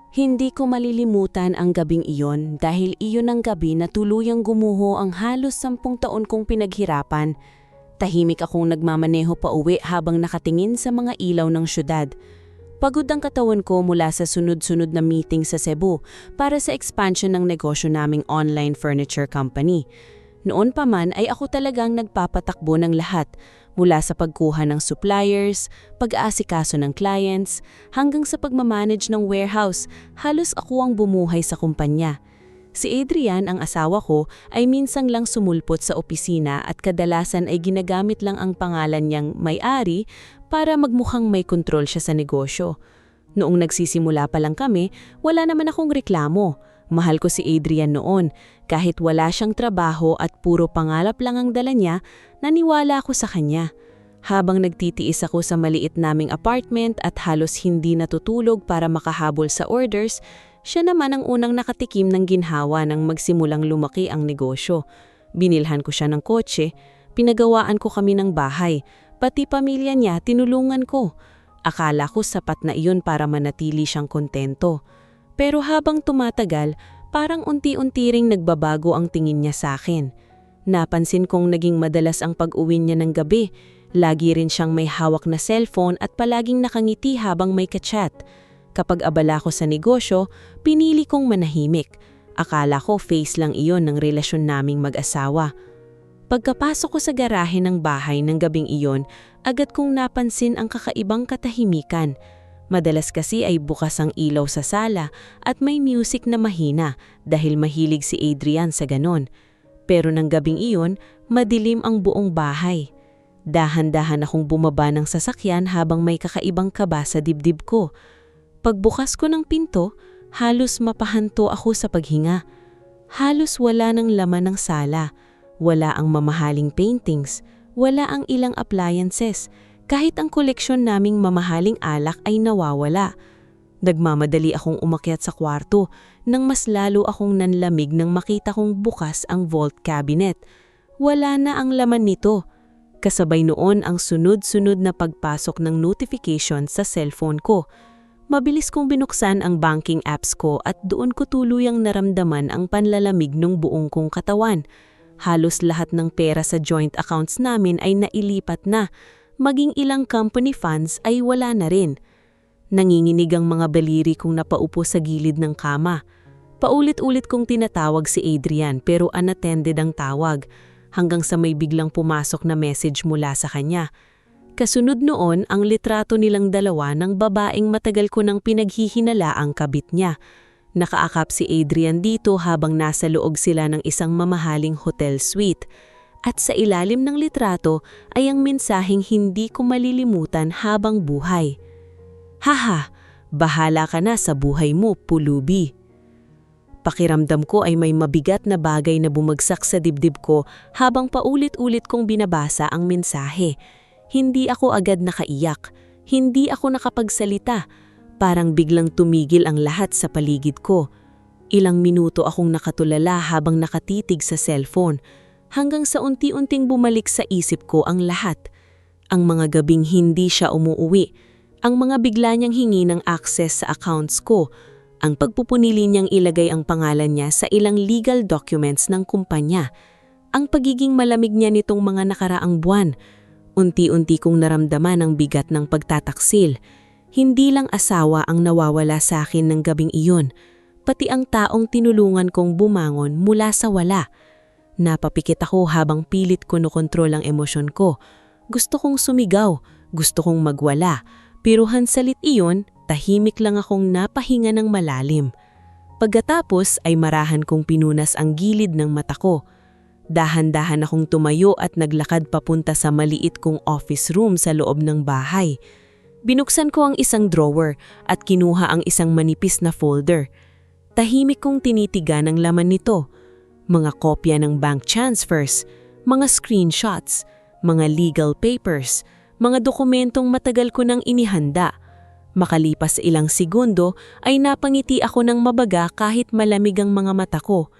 Hindi ko malilimutan ang gabing iyon dahil iyon ang gabi na tuluyang gumuho ang halos 10 taon kong pinaghirapan. Tahimik akong nagmamaneho pa uwi habang nakatingin sa mga ilaw ng syudad. Pagod ang katawan ko mula sa sunod-sunod na meeting sa Cebu para sa expansion ng negosyo naming online furniture company. Noon pa man ay ako talagang nagpapatakbo ng lahat, mula sa pagkuha ng suppliers, pag-aasikaso ng clients, hanggang sa pagmamanage ng warehouse. Halos ako ang bumuhay sa kumpanya. Si Adrian, ang asawa ko, ay minsang lang sumulpot sa opisina at kadalasan ay ginagamit lang ang pangalan niyang may-ari para magmukhang may kontrol siya sa negosyo. Noong nagsisimula pa lang kami, wala naman akong reklamo. Mahal ko si Adrian noon. Kahit wala siyang trabaho at puro pangalap lang ang dala niya, naniwala ako sa kanya. Habang nagtitiis ako sa maliit naming apartment at halos hindi natutulog para makahabol sa orders, siya naman ang unang nakatikim ng ginhawa nang magsimulang lumaki ang negosyo. Binilhan ko siya ng kotse, pinagawaan ko kami ng bahay, pati pamilya niya tinulungan ko. Akala ko sapat na iyon para manatili siyang kontento. Pero habang tumatagal, parang unti-unti ring nagbabago ang tingin niya sa akin. Napansin kong naging madalas ang pag-uwi niya ng gabi. Lagi rin siyang may hawak na cellphone at palaging nakangiti habang may ka-chat. Kapag abala ko sa negosyo, pinili kong manahimik. Akala ko face lang iyon ng relasyon naming mag-asawa. Pagkapasok ko sa garahe ng bahay ng gabing iyon, agad kong napansin ang kakaibang katahimikan. Madalas kasi ay bukas ang ilaw sa sala at may music na mahina dahil mahilig si Adrian sa ganon. Pero ng gabing iyon, madilim ang buong bahay. Dahan-dahan akong bumaba ng sasakyan habang may kakaibang kaba sa dibdib ko. Pagbukas ko ng pinto, halos mapahanto ako sa paghinga. Halos wala ng laman ng sala. Wala ang mamahaling paintings. Wala ang ilang appliances. Kahit ang koleksyon naming mamahaling alak ay nawawala. Nagmamadali akong umakyat sa kwarto nang mas lalo akong nanlamig nang makita kong bukas ang vault cabinet. Wala na ang laman nito. Kasabay noon ang sunod-sunod na pagpasok ng notification sa cellphone ko. Mabilis kong binuksan ang banking apps ko at doon ko tuluyang naramdaman ang panlalamig ng buong kong katawan. Halos lahat ng pera sa joint accounts namin ay nailipat na. Maging ilang company funds ay wala na rin. Nanginginig ang mga baliri kong napaupo sa gilid ng kama. Paulit-ulit kong tinatawag si Adrian pero unattended ang tawag, hanggang sa may biglang pumasok na message mula sa kanya. Kasunod noon ang litrato nilang dalawa ng babaeng matagal ko nang pinaghihinala ang kabit niya. Nakaakap si Adrian dito habang nasa loob sila ng isang mamahaling hotel suite. At sa ilalim ng litrato ay ang mensaheng hindi ko malilimutan habang buhay. Haha, bahala ka na sa buhay mo, pulubi. Pakiramdam ko ay may mabigat na bagay na bumagsak sa dibdib ko habang paulit-ulit kong binabasa ang mensahe. Hindi ako agad nakaiyak, hindi ako nakapagsalita. Parang biglang tumigil ang lahat sa paligid ko. Ilang minuto akong nakatulala habang nakatitig sa cellphone. Hanggang sa unti-unting bumalik sa isip ko ang lahat. Ang mga gabing hindi siya umuuwi, ang mga bigla niyang hingi ng access sa accounts ko, ang pagpupunili niyang ilagay ang pangalan niya sa ilang legal documents ng kumpanya, ang pagiging malamig niya nitong mga nakaraang buwan. Unti-unti kong naramdaman ang bigat ng pagtataksil. Hindi lang asawa ang nawawala sa akin ng gabing iyon, pati ang taong tinulungan kong bumangon mula sa wala. Napapikit ako habang pilit ko nokontrol ang emosyon ko. Gusto kong sumigaw, gusto kong magwala, pero hansalit iyon, tahimik lang akong napahinga ng malalim. Pagkatapos ay marahan kong pinunas ang gilid ng mata ko. Dahan-dahan akong tumayo at naglakad papunta sa maliit kong office room sa loob ng bahay. Binuksan ko ang isang drawer at kinuha ang isang manipis na folder. Tahimik kong tinitigan ang laman nito. Mga kopya ng bank transfers, mga screenshots, mga legal papers, mga dokumentong matagal ko nang inihanda. Makalipas ilang segundo ay napangiti ako ng mabaga kahit malamig ang mga mata ko.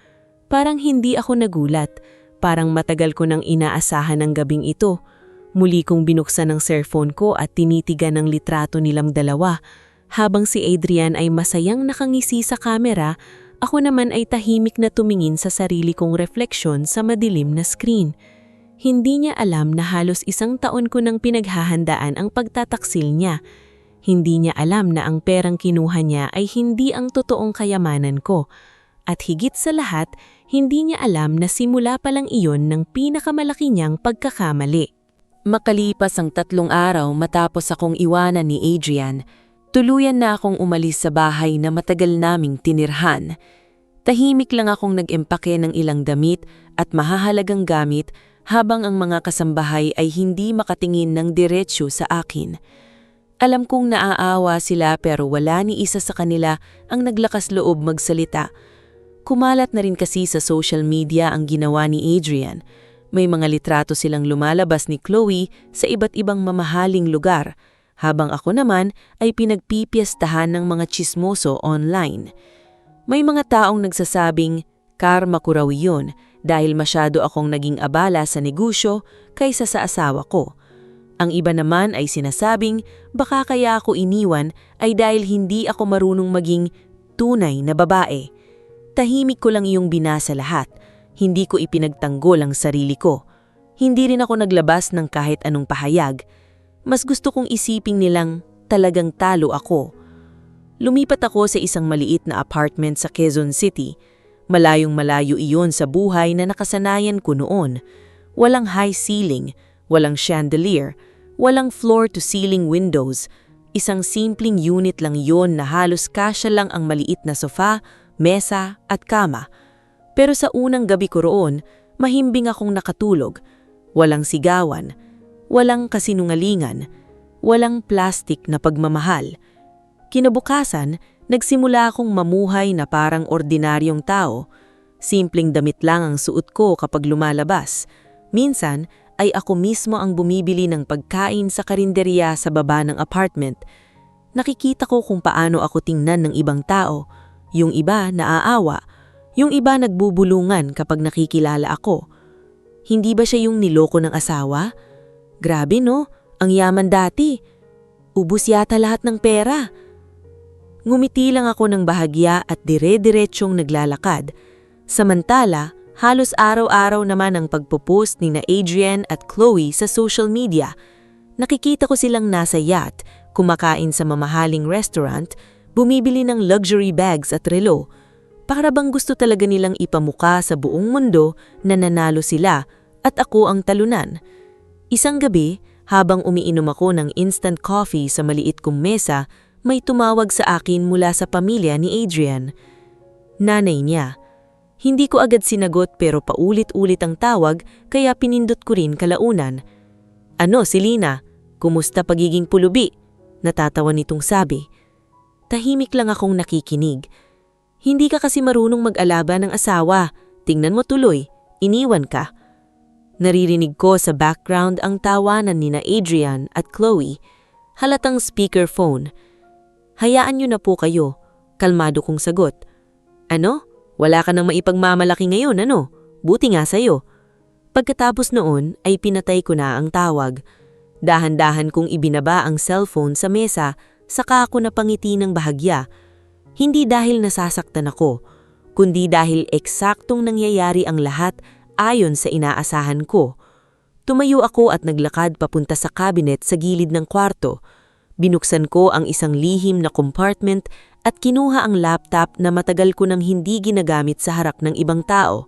Parang hindi ako nagulat, parang matagal ko nang inaasahan ang gabing ito. Muli kong binuksan ang cellphone ko at tinitigan ang litrato nilang dalawa. Habang si Adrian ay masayang nakangisi sa kamera, ako naman ay tahimik na tumingin sa sarili kong refleksyon sa madilim na screen. Hindi niya alam na halos 1 taon ko nang pinaghahandaan ang pagtataksil niya. Hindi niya alam na ang perang kinuha niya ay hindi ang totoong kayamanan ko. At higit sa lahat, hindi niya alam na simula pa lang iyon ng pinakamalaki niyang pagkakamali. Makalipas ang 3 araw matapos akong iwanan ni Adrian, tuluyan na akong umalis sa bahay na matagal naming tinirhan. Tahimik lang akong nag-empake ng ilang damit at mahahalagang gamit habang ang mga kasambahay ay hindi makatingin ng diretsyo sa akin. Alam kong naaawa sila pero wala ni isa sa kanila ang naglakas loob magsalita. Kumalat na rin kasi sa social media ang ginawa ni Adrian. May mga litrato silang lumalabas ni Chloe sa iba't ibang mamahaling lugar, habang ako naman ay pinagpipiyastahan ng mga tsismoso online. May mga taong nagsasabing, karma ko raw yun dahil masyado akong naging abala sa negosyo kaysa sa asawa ko. Ang iba naman ay sinasabing baka kaya ako iniwan ay dahil hindi ako marunong maging tunay na babae. Tahimik ko lang iyong binasa lahat. Hindi ko ipinagtanggol ang sarili ko. Hindi rin ako naglabas ng kahit anong pahayag. Mas gusto kong isiping nilang talagang talo ako. Lumipat ako sa isang maliit na apartment sa Quezon City. Malayong-malayo iyon sa buhay na nakasanayan ko noon. Walang high ceiling, walang chandelier, walang floor-to-ceiling windows. Isang simpleng unit lang yon na halos kasya lang ang maliit na sofa, mesa at kama. Pero sa unang gabi ko roon, mahimbing akong nakatulog. Walang sigawan, walang kasinungalingan, walang plastic na pagmamahal. Kinabukasan, nagsimula akong mamuhay na parang ordinaryong tao. Simpleng damit lang ang suot ko kapag lumalabas. Minsan ay ako mismo ang bumibili ng pagkain sa karinderya sa baba ng apartment. Nakikita ko kung paano ako tingnan ng ibang tao. Yung iba naaawa, yung iba nagbubulungan kapag nakikilala ako. Hindi ba siya yung niloko ng asawa? Grabe no, ang yaman dati. Ubus yata lahat ng pera. Ngumiti lang ako ng bahagya at dire-diretsyong naglalakad. Samantala, halos araw-araw naman ang pagpo-post ni na Adrian at Chloe sa social media. Nakikita ko silang nasa yacht, kumakain sa mamahaling restaurant, bumibili ng luxury bags at relo. Para bang gusto talaga nilang ipamuka sa buong mundo na nanalo sila at ako ang talunan. Isang gabi, habang umiinom ako ng instant coffee sa maliit kong mesa, may tumawag sa akin mula sa pamilya ni Adrian. Nanay niya. Hindi ko agad sinagot pero paulit-ulit ang tawag kaya pinindot ko rin kalaunan. Ano, Selena? Kumusta pagiging pulubi? Natatawa nitong sabi. Tahimik lang akong nakikinig. Hindi ka kasi marunong mag-alaba ng asawa. Tingnan mo tuloy, iniwan ka. Naririnig ko sa background ang tawanan ni na Adrian at Chloe. Halatang speakerphone. Hayaan niyo na po kayo. Kalmado kong sagot. Ano? Wala ka nang maipagmamalaki ngayon, ano? Buti nga sa'yo. Pagkatapos noon ay pinatay ko na ang tawag. Dahan-dahan kong ibinaba ang cellphone sa mesa, saka ako napangiti ng bahagya. Hindi dahil nasasaktan ako, kundi dahil eksaktong nangyayari ang lahat ayon sa inaasahan ko. Tumayo ako at naglakad papunta sa cabinet sa gilid ng kwarto. Binuksan ko ang isang lihim na compartment at kinuha ang laptop na matagal ko nang hindi ginagamit sa harap ng ibang tao.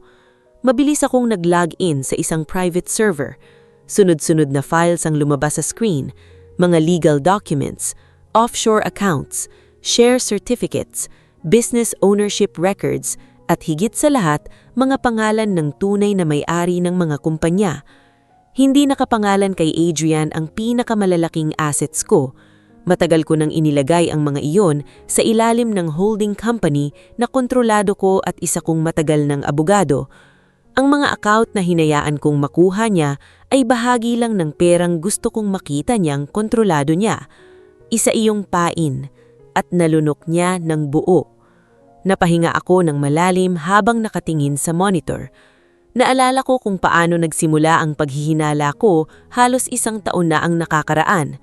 Mabilis akong nag-log in sa isang private server. Sunod-sunod na files ang lumabas sa screen, mga legal documents, offshore accounts, share certificates, business ownership records, at higit sa lahat, mga pangalan ng tunay na may-ari ng mga kumpanya. Hindi nakapangalan kay Adrian ang pinakamalalaking assets ko. Matagal ko nang inilagay ang mga iyon sa ilalim ng holding company na kontrolado ko at isa kong matagal ng abogado. Ang mga account na hinayaan kong makuha niya ay bahagi lang ng perang gusto kong makita niyang kontrolado niya. Isa iyong pain at nalunok niya ng buo. Napahinga ako ng malalim habang nakatingin sa monitor. Naalala ko kung paano nagsimula ang paghihinala ko halos 1 taon na ang nakakaraan.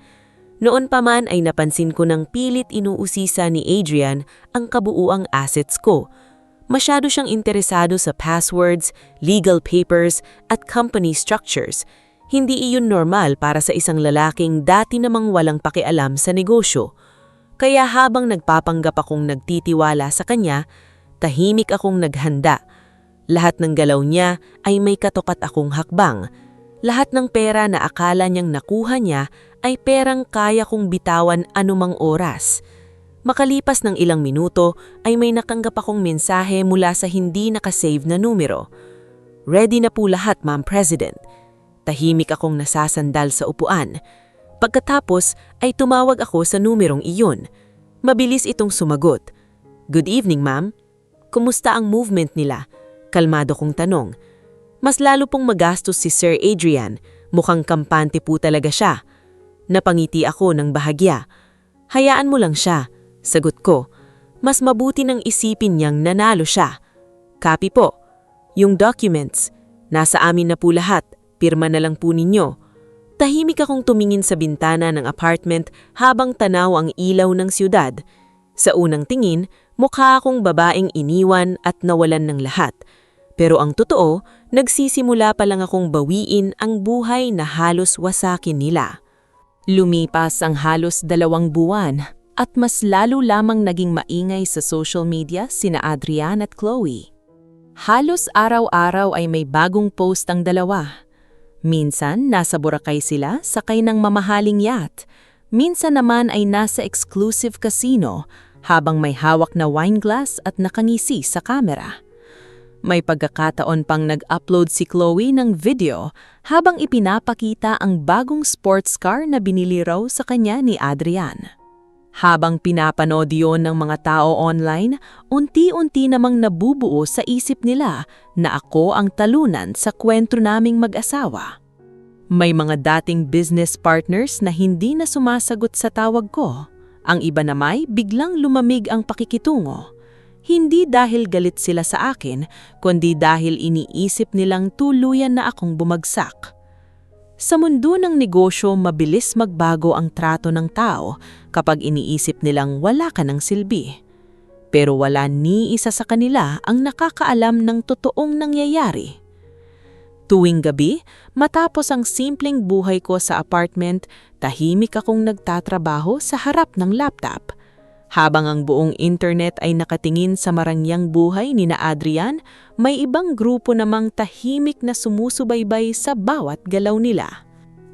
Noon pa man ay napansin ko ng pilit inuusisa ni Adrian ang kabuuang assets ko. Masyado siyang interesado sa passwords, legal papers at company structures. Hindi iyon normal para sa isang lalaking dati namang walang pakialam sa negosyo. Kaya habang nagpapanggap akong nagtitiwala sa kanya, tahimik akong naghanda. Lahat ng galaw niya ay may katapat akong hakbang. Lahat ng pera na akala niyang nakuha niya ay perang kaya kong bitawan anumang oras. Makalipas ng ilang minuto ay may nakanggap akong mensahe mula sa hindi nakasave na numero. "Ready na po lahat, Ma'am President." Tahimik akong nasasandal sa upuan. Pagkatapos ay tumawag ako sa numerong iyon. Mabilis itong sumagot. "Good evening, ma'am. Kumusta ang movement nila?" Kalmado kong tanong. Mas lalo pong magastos si Sir Adrian. Mukhang kampante po talaga siya. Napangiti ako ng bahagya. "Hayaan mo lang siya," sagot ko. "Mas mabuti nang isipin niyang nanalo siya." "Copy po. Yung documents, nasa amin na po lahat. Pirma na lang po ninyo." Tahimik akong tumingin sa bintana ng apartment habang tanaw ang ilaw ng siyudad. Sa unang tingin, mukha akong babaeng iniwan at nawalan ng lahat. Pero ang totoo, nagsisimula pa lang akong bawiin ang buhay na halos wasakin nila. Lumipas ang halos 2 buwan at mas lalo lamang naging maingay sa social media sina Adrian at Chloe. Halos araw-araw ay may bagong post ang dalawa. Minsan nasa Boracay sila sakay ng mamahaling yacht. Minsan naman ay nasa exclusive casino habang may hawak na wine glass at nakangisi sa kamera. May pagkakataon pang nag-upload si Chloe ng video habang ipinapakita ang bagong sports car na binili raw sa kanya ni Adrian. Habang pinapanood yon ng mga tao online, unti-unti namang nabubuo sa isip nila na ako ang talunan sa kwento naming mag-asawa. May mga dating business partners na hindi na sumasagot sa tawag ko. Ang iba namay biglang lumamig ang pakikitungo. Hindi dahil galit sila sa akin, kundi dahil iniisip nilang tuluyan na akong bumagsak. Sa mundo ng negosyo, mabilis magbago ang trato ng tao kapag iniisip nilang wala ka ng silbi. Pero wala ni isa sa kanila ang nakakaalam ng totoong nangyayari. Tuwing gabi, matapos ang simpleng buhay ko sa apartment, tahimik akong nagtatrabaho sa harap ng laptop. Habang ang buong internet ay nakatingin sa marangyang buhay ni na Adrian, may ibang grupo namang tahimik na sumusubaybay sa bawat galaw nila.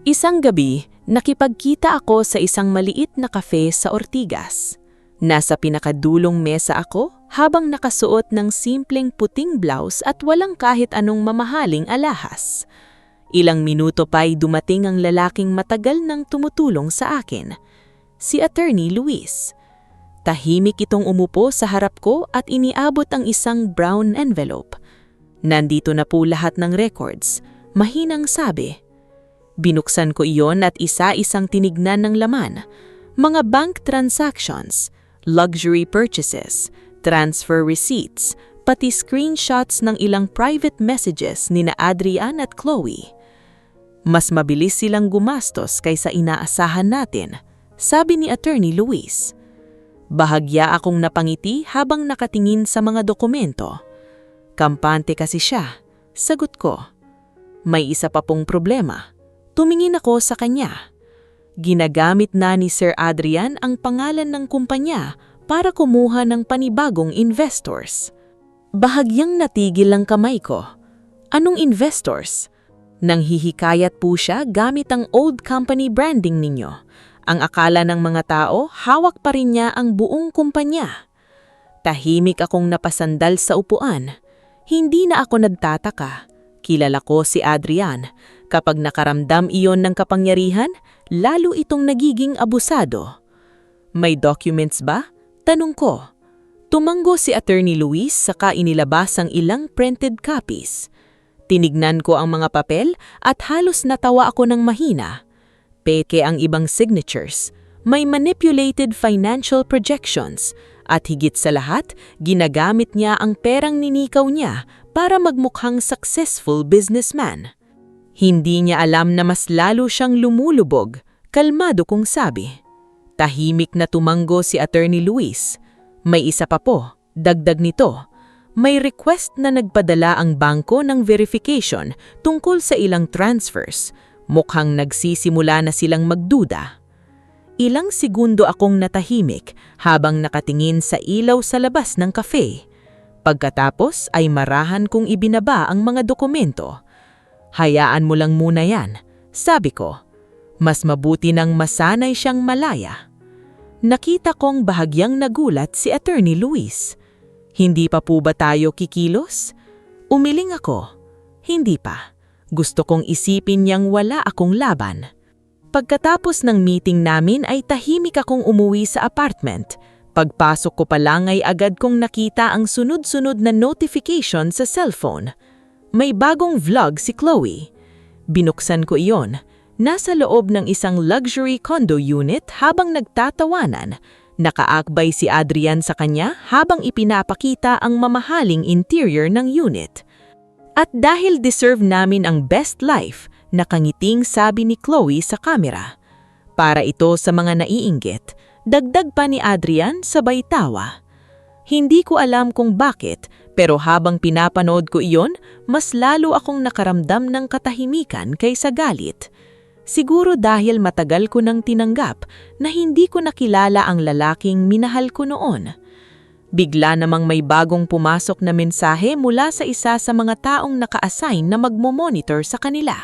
Isang gabi, nakipagkita ako sa isang maliit na cafe sa Ortigas. Nasa pinakadulong mesa ako habang nakasuot ng simpleng puting blouse at walang kahit anong mamahaling alahas. Ilang minuto pa'y dumating ang lalaking matagal nang tumutulong sa akin, si Attorney Luis. Tahimik itong umupo sa harap ko at iniabot ang isang brown envelope. "Nandito na po lahat ng records," mahinang sabi. Binuksan ko iyon at isa-isang tinignan ng laman. Mga bank transactions, luxury purchases, transfer receipts, pati screenshots ng ilang private messages ni na Adrian at Chloe. "Mas mabilis silang gumastos kaysa inaasahan natin," sabi ni Attorney Luis. Bahagya akong napangiti habang nakatingin sa mga dokumento. "Kampante kasi siya," sagot ko. May isa pa pong problema. Tumingin ako sa kanya. Ginagamit na ni Sir Adrian ang pangalan ng kumpanya para kumuha ng panibagong investors. Bahagyang natigil ang kamay ko. "Anong investors?" Nanghihikayat po siya gamit ang old company branding ninyo. Ang akala ng mga tao, hawak pa rin niya ang buong kumpanya. Tahimik akong napasandal sa upuan. Hindi na ako nagtataka. Kilala ko si Adrian. Kapag nakaramdam iyon ng kapangyarihan, lalo itong nagiging abusado. "May documents ba?" tanong ko. Tumanggo si Attorney Luis saka inilabas ang ilang printed copies. Tinignan ko ang mga papel at halos natawa ako ng mahina. Peke ang ibang signatures, may manipulated financial projections, at higit sa lahat, ginagamit niya ang perang ninikaw niya para magmukhang successful businessman. Hindi niya alam na mas lalo siyang lumulubog Kalmado kong sabi. Tahimik na tumanggo si Attorney Luis. May isa pa po, dagdag nito. May request na nagpadala ang bangko ng verification tungkol sa ilang transfers. Mukhang nagsisimula na silang magduda. Ilang segundo akong natahimik habang nakatingin sa ilaw sa labas ng cafe. Pagkatapos ay marahan kong ibinaba ang mga dokumento. Hayaan mo lang muna yan, sabi ko. Mas mabuti nang masanay siyang malaya. Nakita kong bahagyang nagulat si Attorney Luis. Hindi pa po ba tayo kikilos? Umiling ako. Hindi pa. Gusto kong isipin niyang wala akong laban. Pagkatapos ng meeting namin ay tahimik akong umuwi sa apartment. Pagpasok ko pa lang ay agad kong nakita ang sunod-sunod na notification sa cellphone. May bagong vlog si Chloe. Binuksan ko iyon. Nasa loob ng isang luxury condo unit habang nagtatawanan. Nakaakbay si Adrian sa kanya habang ipinapakita ang mamahaling interior ng unit. At dahil deserve namin ang best life, nakangiting sabi ni Chloe sa kamera. Para ito sa mga naiinggit, dagdag pa ni Adrian sabay tawa. Hindi ko alam kung bakit, pero habang pinapanood ko iyon, mas lalo akong nakaramdam ng katahimikan kaysa galit. Siguro dahil matagal ko nang tinanggap na hindi ko nakilala ang lalaking minahal ko noon. Bigla namang may bagong pumasok na mensahe mula sa isa sa mga taong naka-assign na magmo-monitor sa kanila.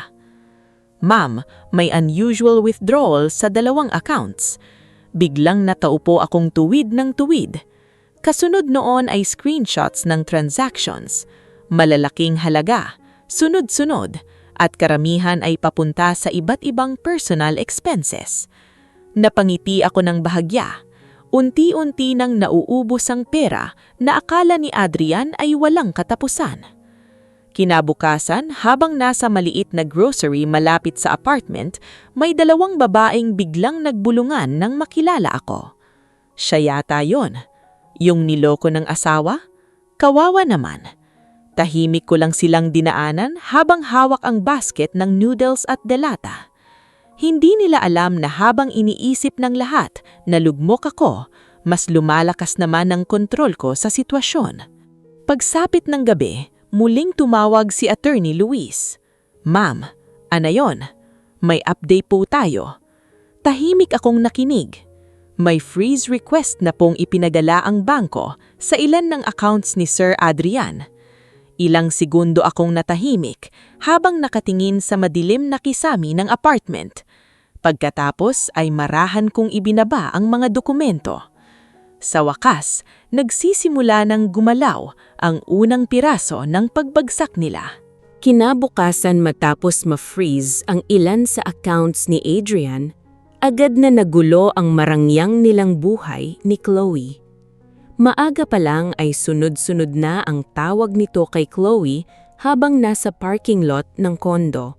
Ma'am, may unusual withdrawal sa 2 accounts. Biglang nataupo akong tuwid ng tuwid. Kasunod noon ay screenshots ng transactions. Malalaking halaga, sunod-sunod, at karamihan ay papunta sa iba't ibang personal expenses. Napangiti ako ng bahagya. Unti-unti nang nauubos ang pera na akala ni Adrian ay walang katapusan. Kinabukasan, habang nasa maliit na grocery malapit sa apartment, may 2 babaeng biglang nagbulungan nang makilala ako. Siya yata yon. Yung niloko ng asawa? Kawawa naman. Tahimik ko lang silang dinaanan habang hawak ang basket ng noodles at delata. Hindi nila alam na habang iniisip ng lahat na lugmok ako, mas lumalakas naman ang kontrol ko sa sitwasyon. Pagsapit ng gabi, muling tumawag si Attorney Luis. Ma'am, ano yon? May update po tayo. Tahimik akong nakinig. May freeze request na pong ipinadala ang bangko sa ilan ng accounts ni Sir Adrian. Ilang segundo akong natahimik habang nakatingin sa madilim na kisami ng apartment. Pagkatapos ay marahan kong ibinaba ang mga dokumento. Sa wakas, nagsisimula ng gumalaw ang unang piraso ng pagbagsak nila. Kinabukasan matapos ma-freeze ang ilan sa accounts ni Adrian, agad na nagulo ang marangyang nilang buhay ni Chloe. Maaga pa lang ay sunod-sunod na ang tawag nito kay Chloe habang nasa parking lot ng kondo.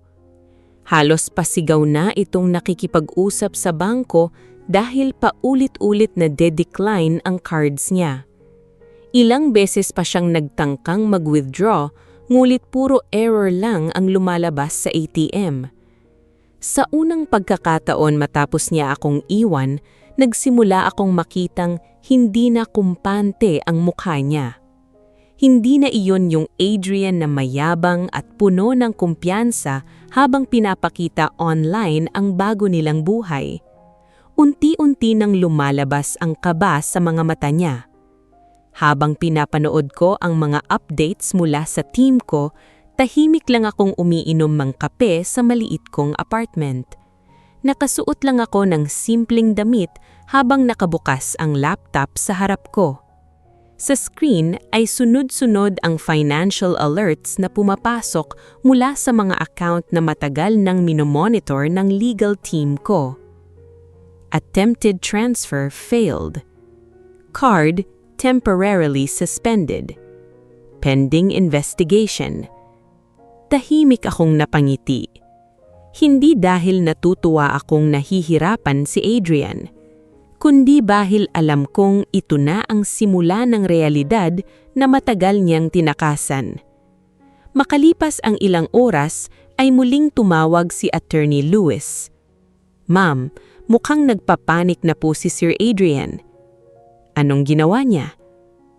Halos pasigaw na itong nakikipag-usap sa bangko dahil paulit-ulit na de-decline ang cards niya. Ilang beses pa siyang nagtangkang mag-withdraw, ngulit puro error lang ang lumalabas sa ATM. Sa unang pagkakataon matapos niya akong iwan, nagsimula akong makitang hindi na kumpante ang mukha niya. Hindi na iyon yung Adrian na mayabang at puno ng kumpiyansa habang pinapakita online ang bago nilang buhay. Unti-unti nang lumalabas ang kaba sa mga mata niya. Habang pinapanood ko ang mga updates mula sa team ko, tahimik lang akong umiinom ng kape sa maliit kong apartment. Nakasuot lang ako ng simpleng damit habang nakabukas ang laptop sa harap ko. Sa screen ay sunod-sunod ang financial alerts na pumapasok mula sa mga account na matagal nang minomonitor ng legal team ko. Attempted transfer failed. Card temporarily suspended. Pending investigation. Tahimik akong napangiti. Hindi dahil natutuwa akong nahihirapan si Adrian, kundi dahil alam kong ito na ang simula ng realidad na matagal niyang tinakasan. Makalipas ang ilang oras ay muling tumawag si Attorney Luis. Ma'am, Mukhang nagpapanik na po si Sir Adrian. Anong ginawa niya?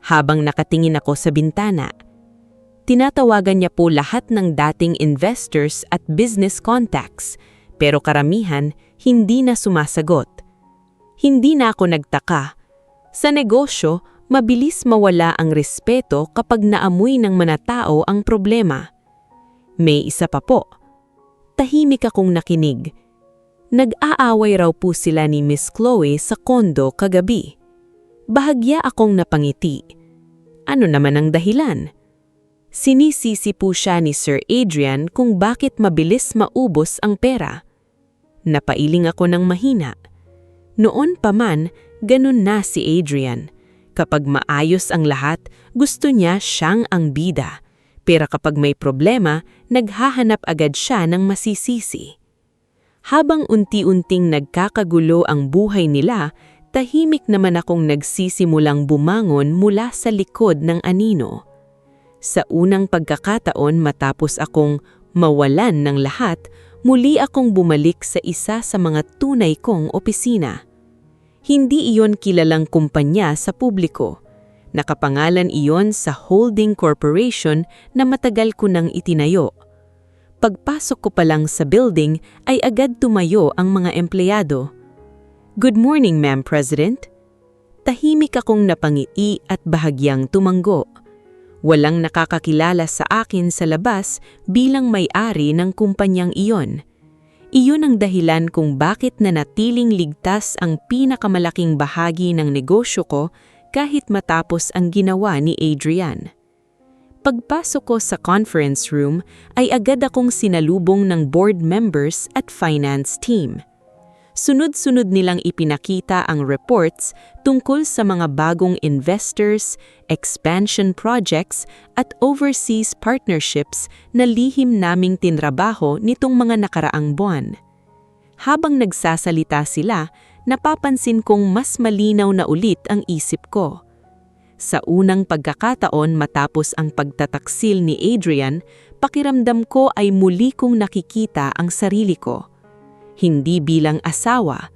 Habang nakatingin ako sa bintana, tinatawagan niya po lahat ng dating investors at business contacts, pero karamihan hindi na sumasagot. Hindi na ako nagtaka. Sa negosyo, mabilis mawala ang respeto kapag naamoy ng manatao ang problema. May isa pa po. Tahimik akong nakinig. Nag-aaway raw po sila ni Miss Chloe sa kondo kagabi. Bahagya akong napangiti. Ano naman ang dahilan? Sinisisi po siya ni Sir Adrian kung bakit mabilis maubos ang pera. Napailing ako ng mahina. Noon pa man, ganun na si Adrian. Kapag maayos ang lahat, gusto niya siyang ang bida. Pero kapag may problema, naghahanap agad siya ng masisisi. Habang unti-unting nagkakagulo ang buhay nila, tahimik naman akong nagsisimulang bumangon mula sa likod ng anino. Sa unang pagkakataon matapos akong mawalan ng lahat, muli akong bumalik sa isa sa mga tunay kong opisina. Hindi iyon kilalang kumpanya sa publiko. Nakapangalan iyon sa holding corporation na matagal ko nang itinayo. Pagpasok ko pa lang sa building ay agad tumayo ang mga empleyado. "Good morning, Ma'am President." Tahimik akong napangiti at bahagyang tumanggo. Walang nakakakilala sa akin sa labas bilang may-ari ng kumpanyang iyon. Iyon ang dahilan kung bakit nanatiling ligtas ang pinakamalaking bahagi ng negosyo ko kahit matapos ang ginawa ni Adrian. Pagpasok ko sa conference room ay agad akong sinalubong ng board members at finance team. Sunod-sunod nilang ipinakita ang reports tungkol sa mga bagong investors, expansion projects at overseas partnerships na lihim naming tinrabaho nitong mga nakaraang buwan. Habang nagsasalita sila, napapansin kong mas malinaw na ulit ang isip ko. Sa unang pagkakataon matapos ang pagtataksil ni Adrian, pakiramdam ko ay muli kong nakikita ang sarili ko. Hindi bilang asawa,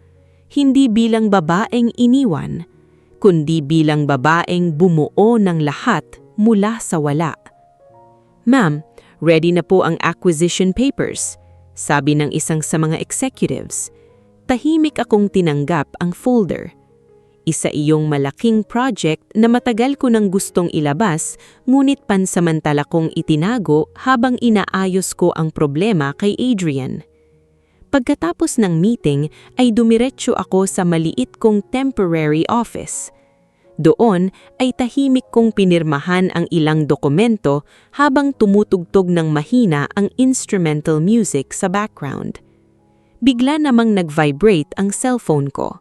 hindi bilang babaeng iniwan, kundi bilang babaeng bumuo ng lahat mula sa wala. "Ma'am, ready na po ang acquisition papers," sabi ng isang sa mga executives. Tahimik akong tinanggap ang folder. Isa iyong malaking project na matagal ko nang gustong ilabas, ngunit pansamantala kong itinago habang inaayos ko ang problema kay Adrian. Pagkatapos ng meeting ay dumiretso ako sa maliit kong temporary office. Doon ay tahimik kong pinirmahan ang ilang dokumento habang tumutugtog ng mahina ang instrumental music sa background. Bigla namang nag-vibrate ang cellphone ko.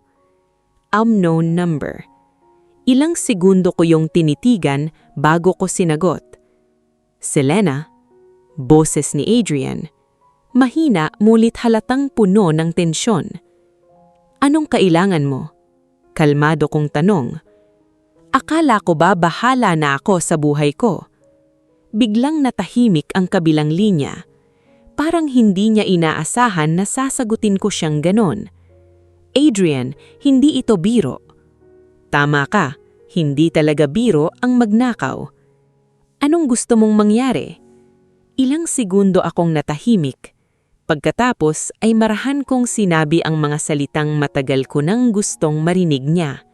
Unknown number. Ilang segundo ko yung tinitigan bago ko sinagot. "Selena?" Boses ni Adrian. Mahina mulit halatang puno ng tensyon. "Anong kailangan mo?" Kalmado kong tanong. Akala ko ba bahala na ako sa buhay ko? Biglang natahimik ang kabilang linya. Parang hindi niya inaasahan na sasagutin ko siyang ganon. "Adrian, hindi ito biro." "Tama ka, hindi talaga biro ang magnakaw." "Anong gusto mong mangyari?" Ilang segundo akong natahimik. Pagkatapos ay marahan kong sinabi ang mga salitang matagal ko nang gustong marinig niya.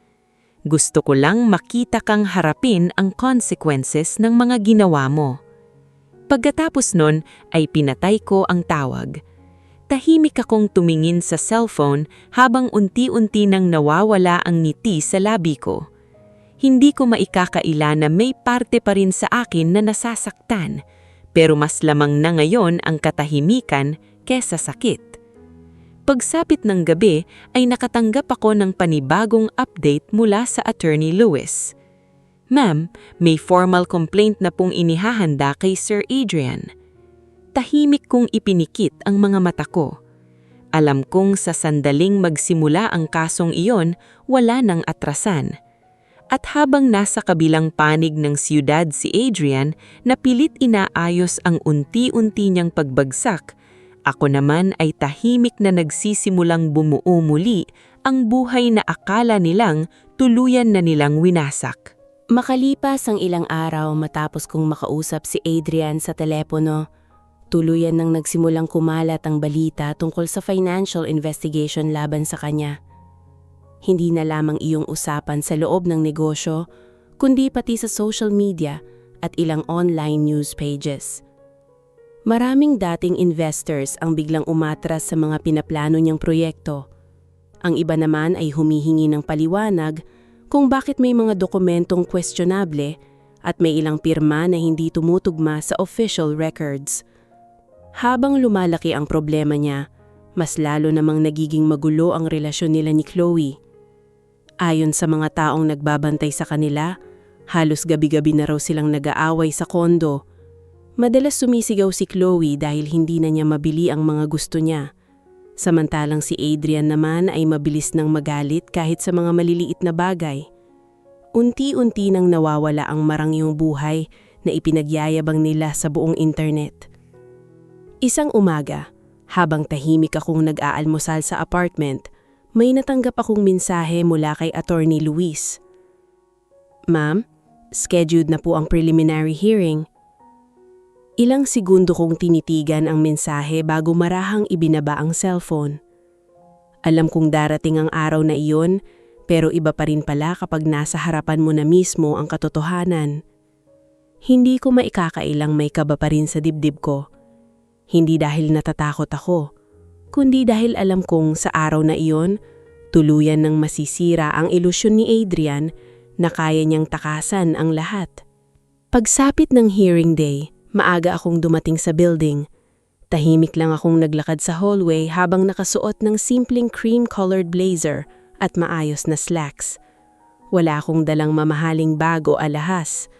"Gusto ko lang makita kang harapin ang consequences ng mga ginawa mo." Pagkatapos nun ay pinatay ko ang tawag. Tahimik akong tumingin sa cellphone habang unti-unti nang nawawala ang ngiti sa labi ko. Hindi ko maikakaila na may parte pa rin sa akin na nasasaktan, pero mas lamang na ngayon ang katahimikan kesa sakit. Pagsapit ng gabi ay nakatanggap ako ng panibagong update mula sa Attorney Lewis. "Ma'am, may formal complaint na pong inihahanda kay Sir Adrian." Tahimik kong ipinikit ang mga mata ko. Alam kong sa sandaling magsimula ang kasong iyon, wala nang atrasan. At habang nasa kabilang panig ng siyudad si Adrian, na pilit inaayos ang unti-unti niyang pagbagsak, Ako naman ay tahimik na nagsisimulang bumuo muli ang buhay na akala nilang tuluyan na nilang winasak. Makalipas ang ilang araw matapos kong makausap si Adrian sa telepono, tuluyan nang nagsimulang kumalat ang balita tungkol sa financial investigation laban sa kanya. Hindi na lamang iyong usapan sa loob ng negosyo, kundi pati sa social media at ilang online news pages. Maraming dating investors ang biglang umatras sa mga pinaplano niyang proyekto. Ang iba naman ay humihingi ng paliwanag kung bakit may mga dokumentong questionable at may ilang pirma na hindi tumutugma sa official records. Habang lumalaki ang problema niya, mas lalo namang nagiging magulo ang relasyon nila ni Chloe. Ayon sa mga taong nagbabantay sa kanila, halos gabi-gabi na raw silang nag-aaway sa kondo. Madalas sumisigaw si Chloe dahil hindi na niya mabili ang mga gusto niya. Samantalang si Adrian naman ay mabilis nang magalit kahit sa mga maliliit na bagay. Unti-unti nang nawawala ang marangyong buhay na ipinagyayabang nila sa buong internet. Isang umaga, habang tahimik akong nag-aalmusal sa apartment, may natanggap akong mensahe mula kay Attorney Luis. "Ma'am, scheduled na po ang preliminary hearing." Ilang segundo kong tinitigan ang mensahe bago marahang ibinaba ang cellphone. Alam kong darating ang araw na iyon, pero iba pa rin pala kapag nasa harapan mo na mismo ang katotohanan. Hindi ko maikakailang may kaba pa rin sa dibdib ko. Hindi dahil natatakot ako, kundi dahil alam kong sa araw na iyon, tuluyan ng masisira ang ilusyon ni Adrian na kaya niyang takasan ang lahat. Pagsapit ng hearing day, maaga akong dumating sa building. Tahimik lang akong naglakad sa hallway habang nakasuot ng simpleng cream-colored blazer at maayos na slacks. Wala akong dalang mamahaling bag o alahas.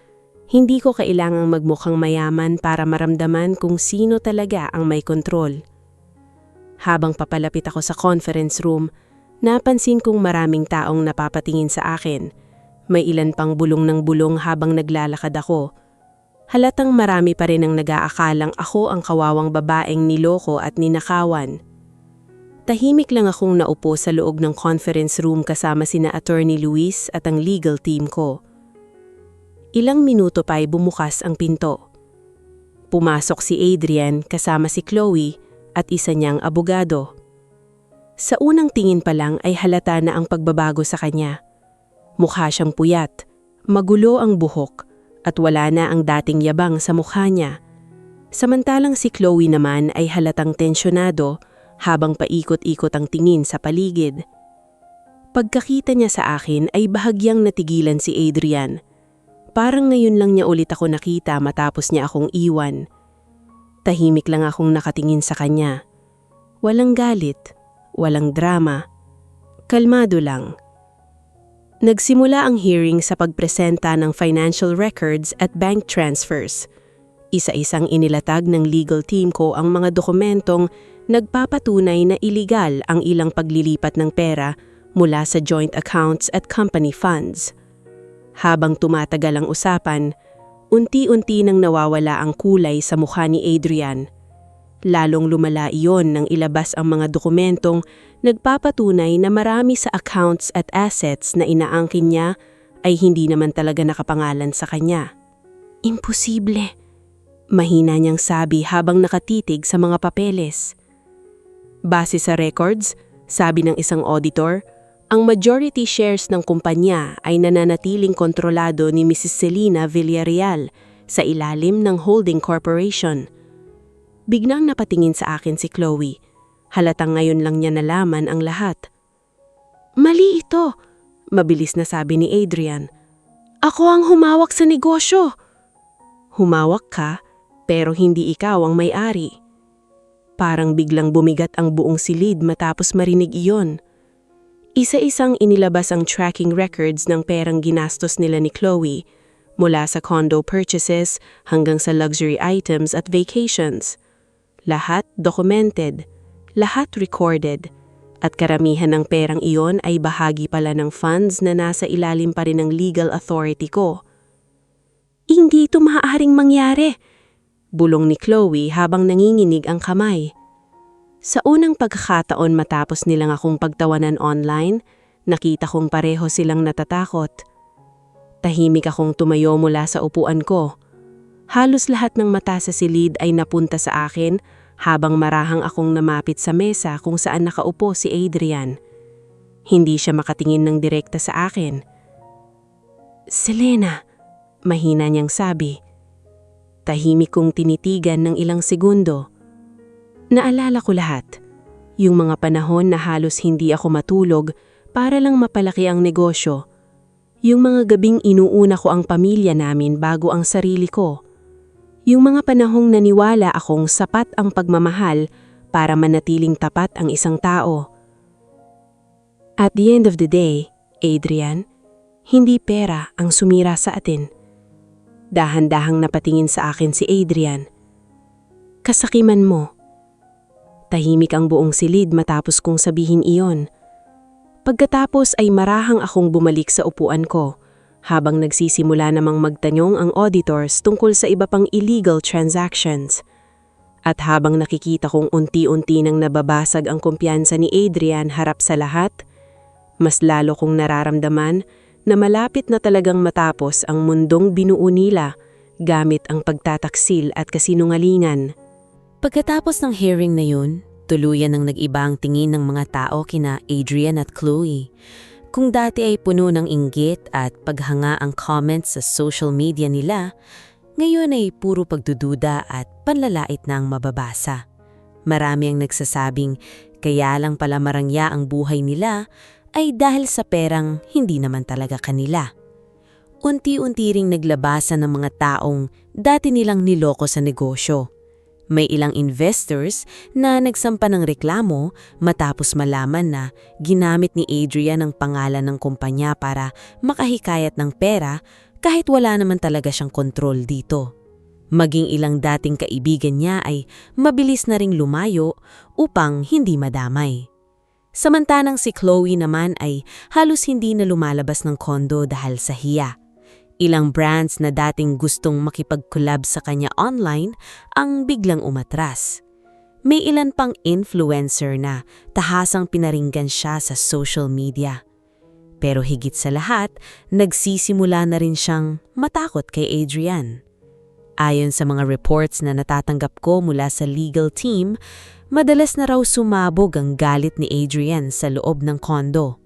Hindi ko kailangang magmukhang mayaman para maramdaman kung sino talaga ang may kontrol. Habang papalapit ako sa conference room, napansin kong maraming taong napapatingin sa akin. May ilan pang bulong ng bulong habang naglalakad ako. Halatang marami pa rin ang nag-aakalang ako ang kawawang babaeng niloko at ninakawan. Tahimik lang akong naupo sa loob ng conference room kasama sina Attorney Luis at ang legal team ko. Ilang minuto pa'y bumukas ang pinto. Pumasok si Adrian kasama si Chloe at isa niyang abogado. Sa unang tingin pa lang ay halata na ang pagbabago sa kanya. Mukha siyang puyat, magulo ang buhok, at wala na ang dating yabang sa mukha niya. Samantalang si Chloe naman ay halatang tensyonado habang paikot-ikot ang tingin sa paligid. Pagkakita niya sa akin ay bahagyang natigilan si Adrian. Parang ngayon lang niya ulit ako nakita matapos niya akong iwan. Tahimik lang akong nakatingin sa kanya. Walang galit, walang drama. Kalmado lang. Nagsimula ang hearing sa pagpresenta ng financial records at bank transfers. Isa-isang inilatag ng legal team ko ang mga dokumentong nagpapatunay na iligal ang ilang paglilipat ng pera mula sa joint accounts at company funds. Habang tumatagal ang usapan, unti-unti nang nawawala ang kulay sa mukha ni Adrian. Lalong lumala iyon nang ilabas ang mga dokumentong nagpapatunay na marami sa accounts at assets na inaangkin niya ay hindi naman talaga nakapangalan sa kanya. "Imposible," mahina niyang sabi habang nakatitig sa mga papeles. Base sa records, sabi ng isang auditor, ang majority shares ng kumpanya ay nananatiling kontrolado ni Mrs. Selena Villarreal sa ilalim ng holding corporation. Biglang napatingin sa akin si Chloe. Halatang ngayon lang niya nalaman ang lahat. "Mali ito," mabilis na sabi ni Adrian. "Ako ang humawak sa negosyo." "Humawak ka, pero hindi ikaw ang may-ari." Parang biglang bumigat ang buong silid matapos marinig iyon. Isa-isang inilabas ang tracking records ng perang ginastos nila ni Chloe, mula sa condo purchases hanggang sa luxury items at vacations. Lahat documented, lahat recorded, at karamihan ng perang iyon ay bahagi pala ng funds na nasa ilalim pa rin ng legal authority ko. "Hindi ito maaaring mangyari," bulong ni Chloe habang nanginginig ang kamay. Sa unang pagkakataon matapos nilang akong pagtawanan online, nakita kong pareho silang natatakot. Tahimik akong tumayo mula sa upuan ko. Halos lahat ng mata sa silid ay napunta sa akin habang marahang akong namapit sa mesa kung saan nakaupo si Adrian. Hindi siya makatingin ng direkta sa akin. "Selena," mahina niyang sabi. Tahimik kong tinitigan ng ilang segundo. Naalala ko lahat. Yung mga panahon na halos hindi ako matulog para lang mapalaki ang negosyo. Yung mga gabing inuuna ko ang pamilya namin bago ang sarili ko. Yung mga panahong naniwala akong sapat ang pagmamahal para manatiling tapat ang isang tao. At the end of the day, Adrian, hindi pera ang sumira sa atin. Dahan-dahang napatingin sa akin si Adrian. "Kasakiman mo." Tahimik ang buong silid matapos kong sabihin iyon. Pagkatapos ay marahang akong bumalik sa upuan ko, habang nagsisimula namang magtanyong ang auditors tungkol sa iba pang illegal transactions. At habang nakikita kong unti-unti nang nababasag ang kumpiyansa ni Adrian harap sa lahat, mas lalo kong nararamdaman na malapit na talagang matapos ang mundong binuo nila gamit ang pagtataksil at kasinungalingan. Pagkatapos ng hearing na yun, tuluyan ng nag-iba ang tingin ng mga tao kina Adrian at Chloe. Kung dati ay puno ng inggit at paghanga ang comments sa social media nila, ngayon ay puro pagdududa at panlalait na ang mababasa. Marami ang nagsasabing kaya lang pala marangya ang buhay nila ay dahil sa perang hindi naman talaga kanila. Unti-unti ring naglabasan ng mga taong dati nilang niloko sa negosyo. May ilang investors na nagsampa ng reklamo matapos malaman na ginamit ni Adrian ang pangalan ng kumpanya para makahikayat ng pera kahit wala naman talaga siyang kontrol dito. Maging ilang dating kaibigan niya ay mabilis na ring lumayo upang hindi madamay. Samantalang si Chloe naman ay halos hindi na lumalabas ng kondo dahil sa hiya. Ilang brands na dating gustong makipag-collab sa kanya online ang biglang umatras. May ilan pang influencer na tahasang pinaringgan siya sa social media. Pero higit sa lahat, nagsisimula na rin siyang matakot kay Adrian. Ayon sa mga reports na natatanggap ko mula sa legal team, madalas na raw sumabog ang galit ni Adrian sa loob ng kondo.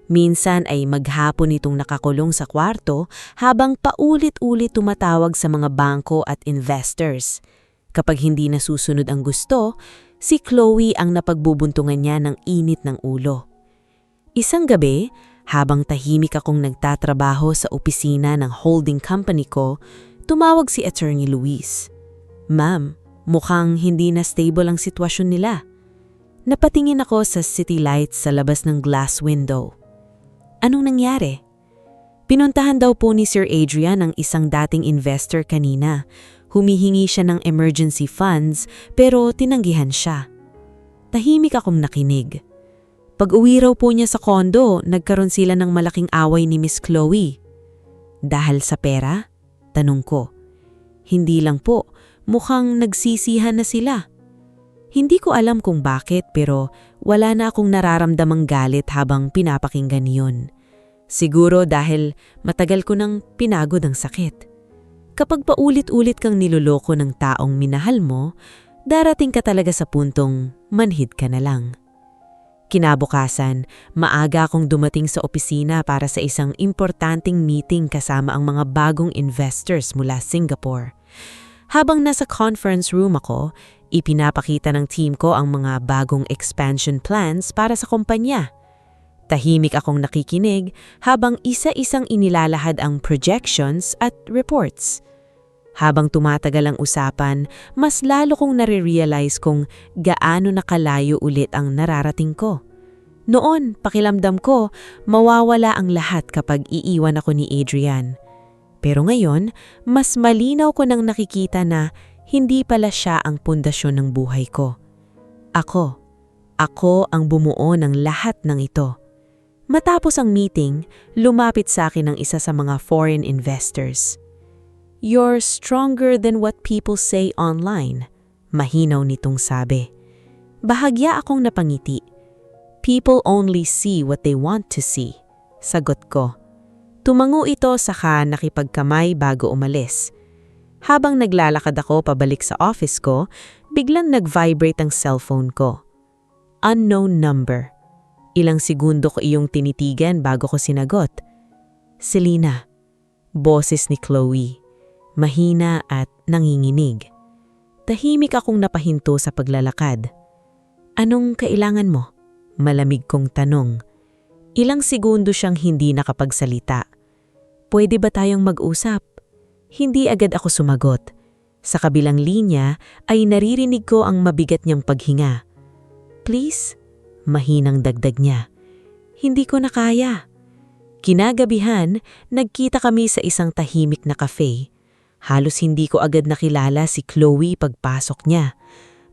Minsan ay maghapon itong nakakulong sa kwarto habang paulit-ulit tumatawag sa mga bangko at investors. Kapag hindi nasusunod ang gusto, si Chloe ang napagbubuntungan niya ng init ng ulo. Isang gabi, habang tahimik akong nagtatrabaho sa opisina ng holding company ko, tumawag si Attorney Luis. "Ma'am, mukhang hindi na stable ang sitwasyon nila." Napatingin ako sa city lights sa labas ng glass window. Anong nangyari? Pinuntahan daw po ni Sir Adrian ang isang dating investor kanina. Humihingi siya ng emergency funds pero tinanggihan siya. Tahimik akong nakinig. Pag-uwi raw po niya sa kondo, nagkaroon sila ng malaking away ni Miss Chloe. Dahil sa pera? Tanong ko. Hindi lang po, mukhang nagsisihan na sila. Hindi ko alam kung bakit pero wala na akong nararamdamang galit habang pinapakinggan yun. Siguro dahil matagal ko nang pinagod ang sakit. Kapag paulit-ulit kang niloloko ng taong minahal mo, darating ka talaga sa puntong manhid ka na lang. Kinabukasan, maaga akong dumating sa opisina para sa isang importanteng meeting kasama ang mga bagong investors mula Singapore. Habang nasa conference room ako, ipinapakita ng team ko ang mga bagong expansion plans para sa kumpanya. Tahimik akong nakikinig habang isa-isang inilalahad ang projections at reports. Habang tumatagal ang usapan, mas lalo kong nare-realize kung gaano nakalayo ulit ang nararating ko. Noon, pakiramdam ko, mawawala ang lahat kapag iiwan ako ni Adrian. Pero ngayon, mas malinaw ko nang nakikita na hindi pala siya ang pundasyon ng buhay ko. Ako ang bumuo ng lahat ng ito. Matapos ang meeting, lumapit sa akin ang isa sa mga foreign investors. "You're stronger than what people say online," mahinaw nitong sabi. Bahagya akong napangiti. People only see what they want to see, sagot ko. Tumango ito saka nakipagkamay bago umalis. Habang naglalakad ako pabalik sa office ko, biglang nag-vibrate ang cellphone ko. Unknown number. Ilang segundo ko iyong tinitigan bago ko sinagot. Selena. Boses ni Chloe. Mahina at nanginginig. Tahimik akong napahinto sa paglalakad. Anong kailangan mo? Malamig kong tanong. Ilang segundo siyang hindi nakapagsalita. Pwede ba tayong mag-usap? Hindi agad ako sumagot. Sa kabilang linya ay naririnig ko ang mabigat niyang paghinga. Please? Mahinang dagdag niya. Hindi ko na kaya. Kinagabihan, nagkita kami sa isang tahimik na cafe. Halos hindi ko agad nakilala si Chloe pagpasok niya.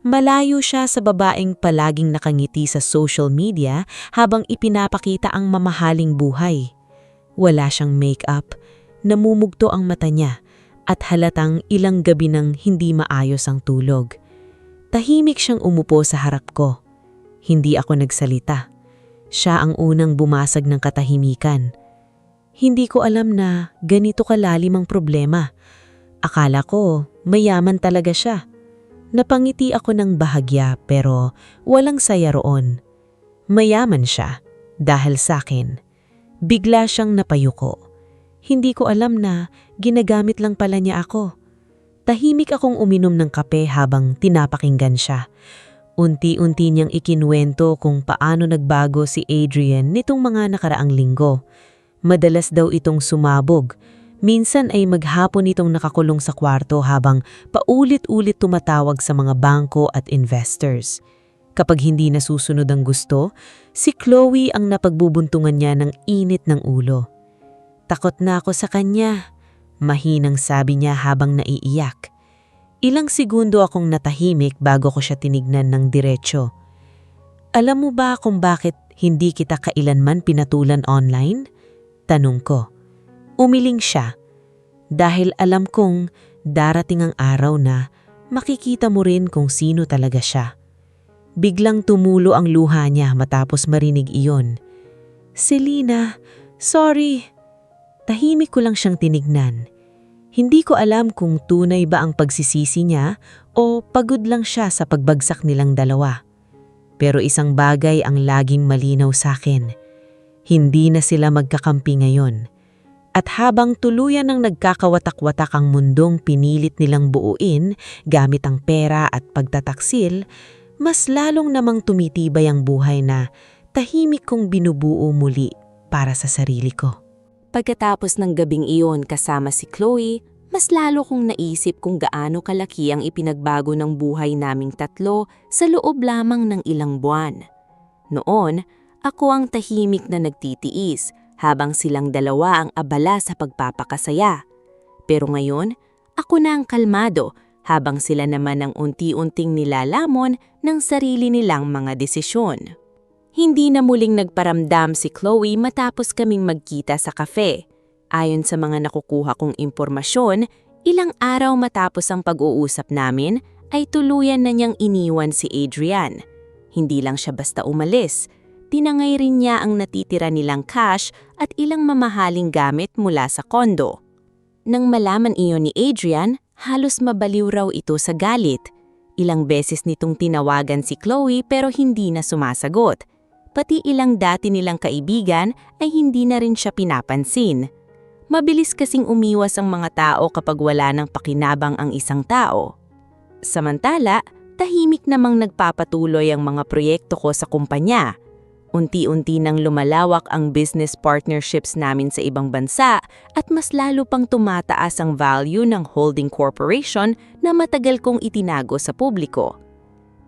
Malayo siya sa babaeng palaging nakangiti sa social media habang ipinapakita ang mamahaling buhay. Wala siyang make-up, namumugto ang mata niya at halatang ilang gabi nang hindi maayos ang tulog. Tahimik siyang umupo sa harap ko. Hindi ako nagsalita. Siya ang unang bumasag ng katahimikan. Hindi ko alam na ganito kalalim ang problema. Akala ko mayaman talaga siya. Napangiti ako ng bahagya pero walang saya roon. Mayaman siya dahil sa akin. Bigla siyang napayuko. Hindi ko alam na ginagamit lang pala niya ako. Tahimik akong uminom ng kape habang tinapakinggan siya. Unti-unti niyang ikinuwento kung paano nagbago si Adrian nitong mga nakaraang linggo. Madalas daw itong sumabog. Minsan ay maghapon itong nakakulong sa kwarto habang paulit-ulit tumatawag sa mga bangko at investors. Kapag hindi nasusunod ang gusto, si Chloe ang napagbubuntungan niya ng init ng ulo. Takot na ako sa kanya, mahinang sabi niya habang naiiyak. Ilang segundo akong natahimik bago ko siya tinignan ng diretsyo. Alam mo ba kung bakit hindi kita kailanman pinatulan online? Tanong ko. Umiling siya. Dahil alam kong darating ang araw na makikita mo rin kung sino talaga siya. Biglang tumulo ang luha niya matapos marinig iyon. Selena, sorry. Tahimik ko lang siyang tinignan. Hindi ko alam kung tunay ba ang pagsisisi niya o pagod lang siya sa pagbagsak nilang dalawa. Pero isang bagay ang laging malinaw sa akin. Hindi na sila magkakampi ngayon. At habang tuluyan ng nagkakawatak-watak ang mundong pinilit nilang buuin gamit ang pera at pagtataksil, mas lalong namang tumitibay ang buhay na tahimik kong binubuo muli para sa sarili ko. Pagkatapos ng gabing iyon kasama si Chloe, mas lalo kong naisip kung gaano kalaki ang ipinagbago ng buhay naming tatlo sa loob lamang ng ilang buwan. Noon, ako ang tahimik na nagtitiis, habang silang dalawa ang abala sa pagpapakasaya. Pero ngayon, ako na ang kalmado habang sila naman ang unti-unting nilalamon ng sarili nilang mga desisyon. Hindi na muling nagparamdam si Chloe matapos kaming magkita sa kafe. Ayon sa mga nakukuha kong impormasyon, ilang araw matapos ang pag-uusap namin ay tuluyan na niyang iniwan si Adrian. Hindi lang siya basta umalis. Tinangay rin niya ang natitira nilang cash at ilang mamahaling gamit mula sa kondo. Nang malaman iyon ni Adrian, halos mabaliw raw ito sa galit. Ilang beses nitong tinawagan si Chloe pero hindi na sumasagot. Pati ilang dati nilang kaibigan ay hindi na rin siya pinapansin. Mabilis kasing umiwas ang mga tao kapag wala ng pakinabang ang isang tao. Samantala, tahimik namang nagpapatuloy ang mga proyekto ko sa kumpanya. Unti-unti nang lumalawak ang business partnerships namin sa ibang bansa at mas lalo pang tumataas ang value ng holding corporation na matagal kong itinago sa publiko.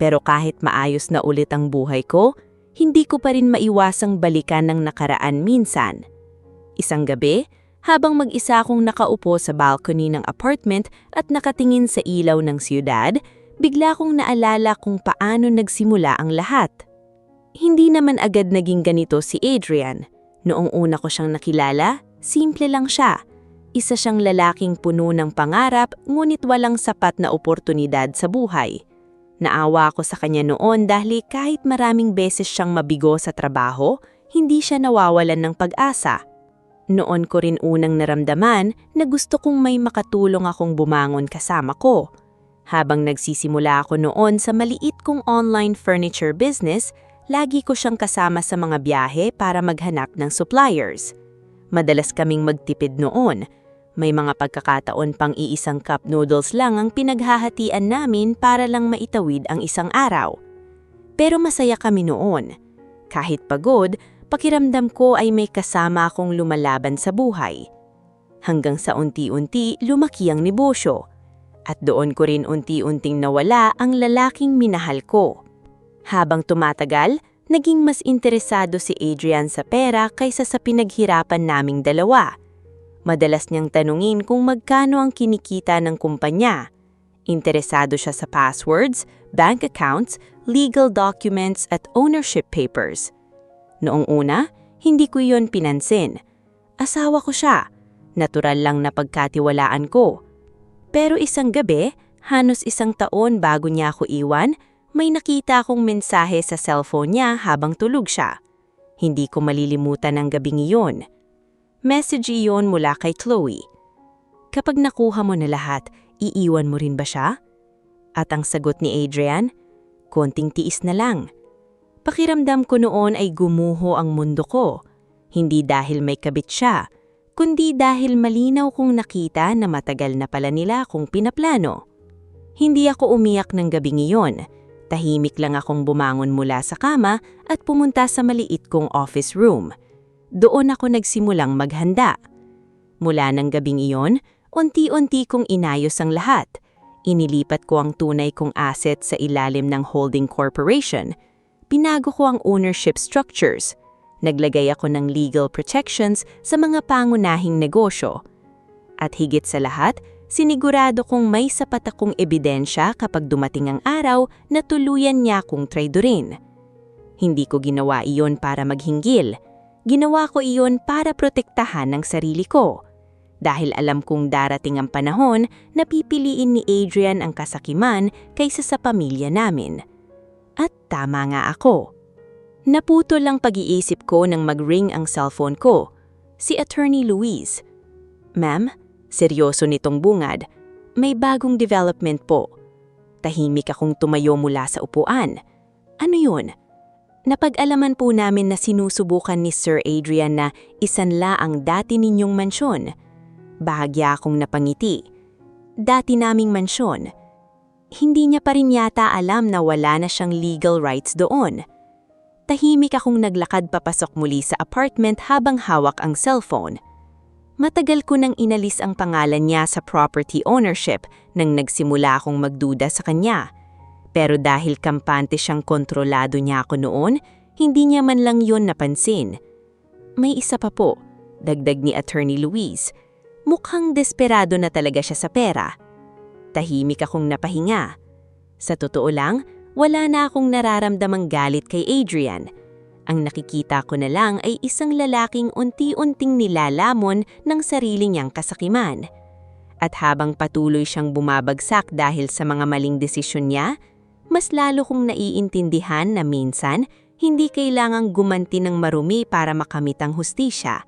Pero kahit maayos na ulit ang buhay ko, hindi ko pa rin maiwasang balikan ng nakaraan minsan. Isang gabi, habang mag-isa akong nakaupo sa balcony ng apartment at nakatingin sa ilaw ng siyudad, bigla kong naalala kung paano nagsimula ang lahat. Hindi naman agad naging ganito si Adrian. Noong una ko siyang nakilala, simple lang siya. Isa siyang lalaking puno ng pangarap ngunit walang sapat na oportunidad sa buhay. Naawa ako sa kanya noon dahil kahit maraming beses siyang mabigo sa trabaho, hindi siya nawawalan ng pag-asa. Noon ko rin unang naramdaman na gusto kong may makatulong akong bumangon kasama ko. Habang nagsisimula ako noon sa maliit kong online furniture business, lagi ko siyang kasama sa mga biyahe para maghanap ng suppliers. Madalas kaming magtipid noon. May mga pagkakataon pang iisang cup noodles lang ang pinaghahatian namin para lang maitawid ang isang araw. Pero masaya kami noon. Kahit pagod, pakiramdam ko ay may kasama akong lumalaban sa buhay. Hanggang sa unti-unti lumaki ang negosyo. At doon ko rin unti-unting nawala ang lalaking minahal ko. Habang tumatagal, naging mas interesado si Adrian sa pera kaysa sa pinaghirapan naming dalawa. Madalas niyang tanungin kung magkano ang kinikita ng kumpanya. Interesado siya sa passwords, bank accounts, legal documents at ownership papers. Noong una, hindi ko iyon pinansin. Asawa ko siya. Natural lang na pagkatiwalaan ko. Pero isang gabi, halos isang taon bago niya ako iwan, may nakita akong mensahe sa cellphone niya habang tulog siya. Hindi ko malilimutan ang gabing iyon. Message iyon mula kay Chloe. Kapag nakuha mo na lahat, iiwan mo rin ba siya? At ang sagot ni Adrian, konting tiis na lang. Pakiramdam ko noon ay gumuho ang mundo ko. Hindi dahil may kabit siya, kundi dahil malinaw kong nakita na matagal na pala nila akong pinaplano. Hindi ako umiyak ng gabing iyon. Tahimik lang akong bumangon mula sa kama at pumunta sa maliit kong office room. Doon ako nagsimulang maghanda. Mula ng gabing iyon, unti-unti kong inayos ang lahat. Inilipat ko ang tunay kong asset sa ilalim ng holding corporation. Pinago ko ang ownership structures. Naglagay ako ng legal protections sa mga pangunahing negosyo. At higit sa lahat, sinigurado kong may sapat akong ebidensya kapag dumating ang araw na tuluyan niya akong traidorin. Hindi ko ginawa iyon para maghinggil. Ginawa ko iyon para protektahan ang sarili ko. Dahil alam kong darating ang panahon na pipiliin ni Adrian ang kasakiman kaysa sa pamilya namin. At tama nga ako. Naputol lang pag-iisip ko nang mag-ring ang cellphone ko. Si Attorney Luis. Ma'am, seryoso nitong bungad. May bagong development po. Tahimik akong tumayo mula sa upuan. Ano yun? Napag-alaman po namin na sinusubukan ni Sir Adrian na isanla ang dati ninyong mansyon. Bahagya akong napangiti. Dati naming mansyon. Hindi niya pa rin yata alam na wala na siyang legal rights doon. Tahimik akong naglakad papasok muli sa apartment habang hawak ang cellphone. Matagal ko nang inalis ang pangalan niya sa property ownership nang nagsimula akong magduda sa kanya. Pero dahil kampante siyang kontrolado niya ako noon, hindi niya man lang yon napansin. May isa pa po, dagdag ni Attorney Luis. Mukhang desperado na talaga siya sa pera. Tahimik akong napahinga. Sa totoo lang, wala na akong nararamdamang galit kay Adrian. Ang nakikita ko na lang ay isang lalaking unti-unting nilalamon ng sarili niyang kasakiman. At habang patuloy siyang bumabagsak dahil sa mga maling desisyon niya, mas lalo kong naiintindihan na minsan hindi kailangang gumanti ng marumi para makamit ang hustisya.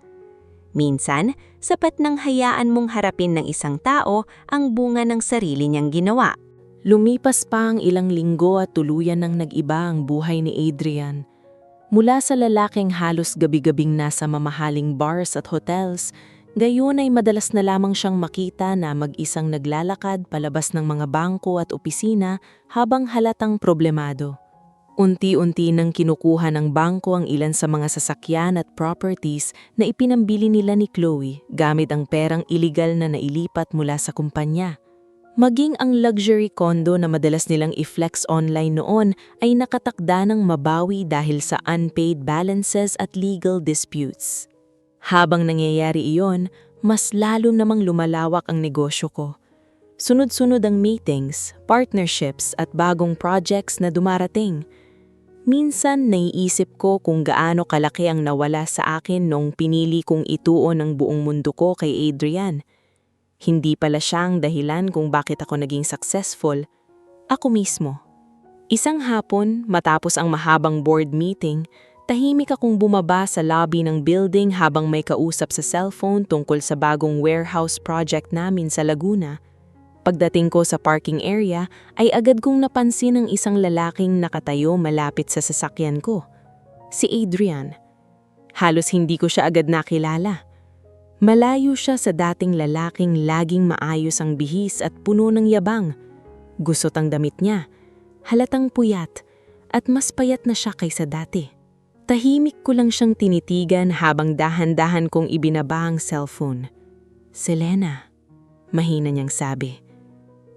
Minsan, sapat nang hayaan mong harapin ng isang tao ang bunga ng sarili niyang ginawa. Lumipas pa ang ilang linggo at tuluyan nang nag-iba ang buhay ni Adrian. Mula sa lalaking halos gabi-gabing nasa mamahaling bars at hotels, gayon ay madalas na lamang siyang makita na mag-isang naglalakad palabas ng mga bangko at opisina habang halatang problemado. Unti-unti nang kinukuha ng bangko ang ilan sa mga sasakyan at properties na ipinambili nila ni Chloe gamit ang perang iligal na nailipat mula sa kumpanya. Maging ang luxury condo na madalas nilang i-flex online noon ay nakatakda ng mabawi dahil sa unpaid balances at legal disputes. Habang nangyayari iyon, mas lalo namang lumalawak ang negosyo ko. Sunod-sunod ang meetings, partnerships at bagong projects na dumarating. Minsan naiisip ko kung gaano kalaki ang nawala sa akin nung pinili kong ituon ang buong mundo ko kay Adrian. Hindi pala siyang dahilan kung bakit ako naging successful. Ako mismo. Isang hapon, matapos ang mahabang board meeting, tahimik akong bumaba sa lobby ng building habang may kausap sa cellphone tungkol sa bagong warehouse project namin sa Laguna. Pagdating ko sa parking area, ay agad kong napansin ang isang lalaking nakatayo malapit sa sasakyan ko. Si Adrian. Halos hindi ko siya agad nakilala. Malayo siya sa dating lalaking laging maayos ang bihis at puno ng yabang. Gusot ang damit niya. Halatang puyat at mas payat na siya kaysa dati. Tahimik ko lang siyang tinitigan habang dahan-dahan kong ibinaba ang cellphone. "Selena," mahina niyang sabi.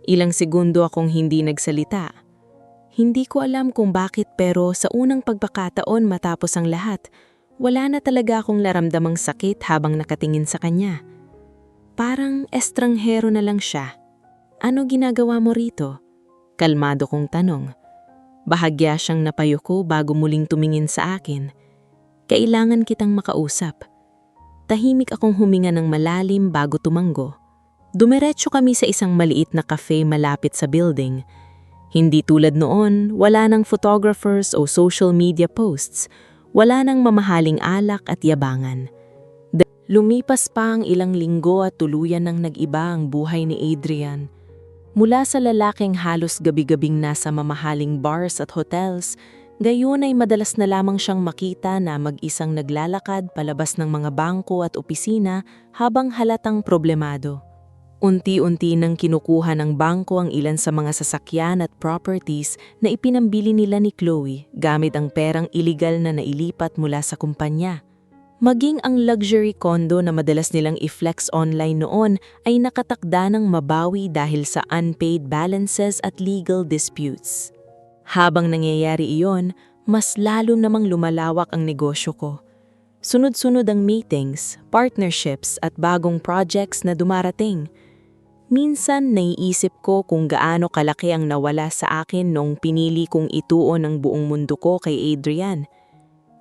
Ilang segundo akong hindi nagsalita. Hindi ko alam kung bakit pero sa unang pagkakataon matapos ang lahat, wala na talaga akong naramdamang sakit habang nakatingin sa kanya. Parang estranghero na lang siya. "Ano ginagawa mo rito?" Kalmado kong tanong. Bahagya siyang napayuko bago muling tumingin sa akin. "Kailangan kitang makausap." Tahimik akong huminga ng malalim bago tumango. Dumiretso kami sa isang maliit na cafe malapit sa building. Hindi tulad noon, wala nang photographers o social media posts. Wala nang mamahaling alak at yabangan. Lumipas pa ang ilang linggo at tuluyan nang nag-iba ang buhay ni Adrian. Mula sa lalaking halos gabi-gabing nasa mamahaling bars at hotels, gayon ay madalas na lamang siyang makita na mag-isang naglalakad palabas ng mga bangko at opisina habang halatang problemado. Unti-unti nang kinukuha ng bangko ang ilan sa mga sasakyan at properties na ipinambili nila ni Chloe gamit ang perang iligal na nailipat mula sa kumpanya. Maging ang luxury condo na madalas nilang i-flex online noon ay nakatakda ng mabawi dahil sa unpaid balances at legal disputes. Habang nangyayari iyon, mas lalo namang lumalawak ang negosyo ko. Sunod-sunod ang meetings, partnerships at bagong projects na dumarating. Minsan naiisip ko kung gaano kalaki ang nawala sa akin nung pinili kong ituon ang buong mundo ko kay Adrian.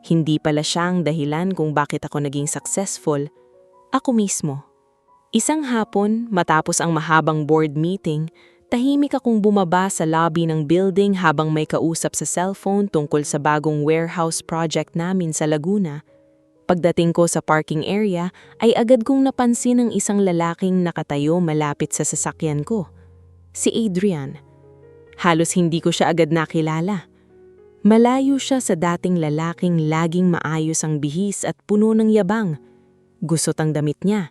Hindi pala siyang dahilan kung bakit ako naging successful. Ako mismo. Isang hapon, matapos ang mahabang board meeting, tahimik akong bumaba sa lobby ng building habang may kausap sa cellphone tungkol sa bagong warehouse project namin sa Laguna. Pagdating ko sa parking area, ay agad kong napansin ang isang lalaking nakatayo malapit sa sasakyan ko. Si Adrian. Halos hindi ko siya agad nakilala. Malayo siya sa dating lalaking laging maayos ang bihis at puno ng yabang. Gusot ang damit niya.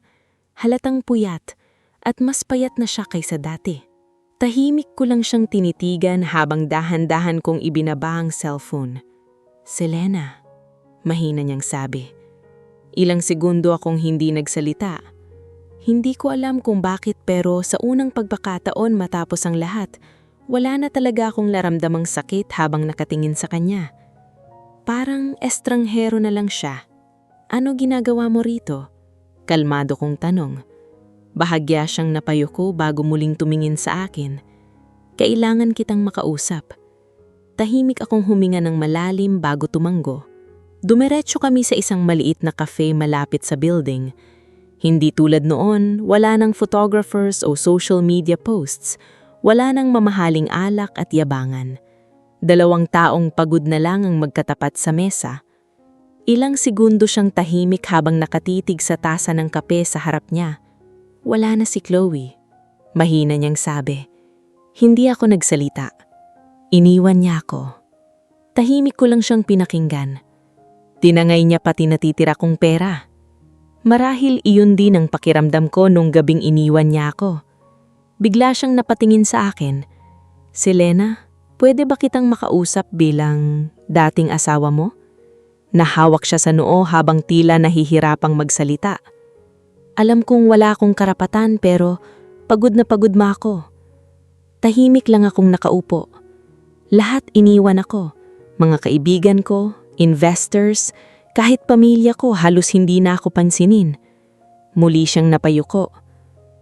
Halatang puyat at mas payat na siya kaysa dati. Tahimik ko lang siyang tinitigan habang dahan-dahan kong ibinaba ang cellphone. "Selena," mahina niyang sabi. Ilang segundo akong hindi nagsalita. Hindi ko alam kung bakit pero sa unang pagkakataon matapos ang lahat, wala na talaga akong naramdamang sakit habang nakatingin sa kanya. Parang estranghero na lang siya. "Ano ginagawa mo rito?" Kalmado kong tanong. Bahagya siyang napayuko bago muling tumingin sa akin. "Kailangan kitang makausap." Tahimik akong huminga ng malalim bago tumango. Dumiretso kami sa isang maliit na cafe malapit sa building. Hindi tulad noon, wala nang photographers o social media posts. Wala nang mamahaling alak at yabangan. 2 taong pagod na lang ang magkatapat sa mesa. Ilang segundo siyang tahimik habang nakatitig sa tasa ng kape sa harap niya. "Wala na si Chloe," mahina niyang sabi. Hindi ako nagsalita. Iniwan niya ako. Tahimik ko lang siyang pinakinggan. Tinangay niya pati natitira kong pera. Marahil iyon din ang pakiramdam ko nung gabing iniwan niya ako. Bigla siyang napatingin sa akin. "Selena, pwede ba kitang makausap bilang dating asawa mo?" Nahawak siya sa noo habang tila nahihirapang magsalita. Alam kong wala akong karapatan pero pagod na ako. Tahimik lang akong nakaupo. Lahat iniwan ako. Mga kaibigan ko, investors, kahit pamilya ko halos hindi na ako pansinin. Muli siyang napayuko.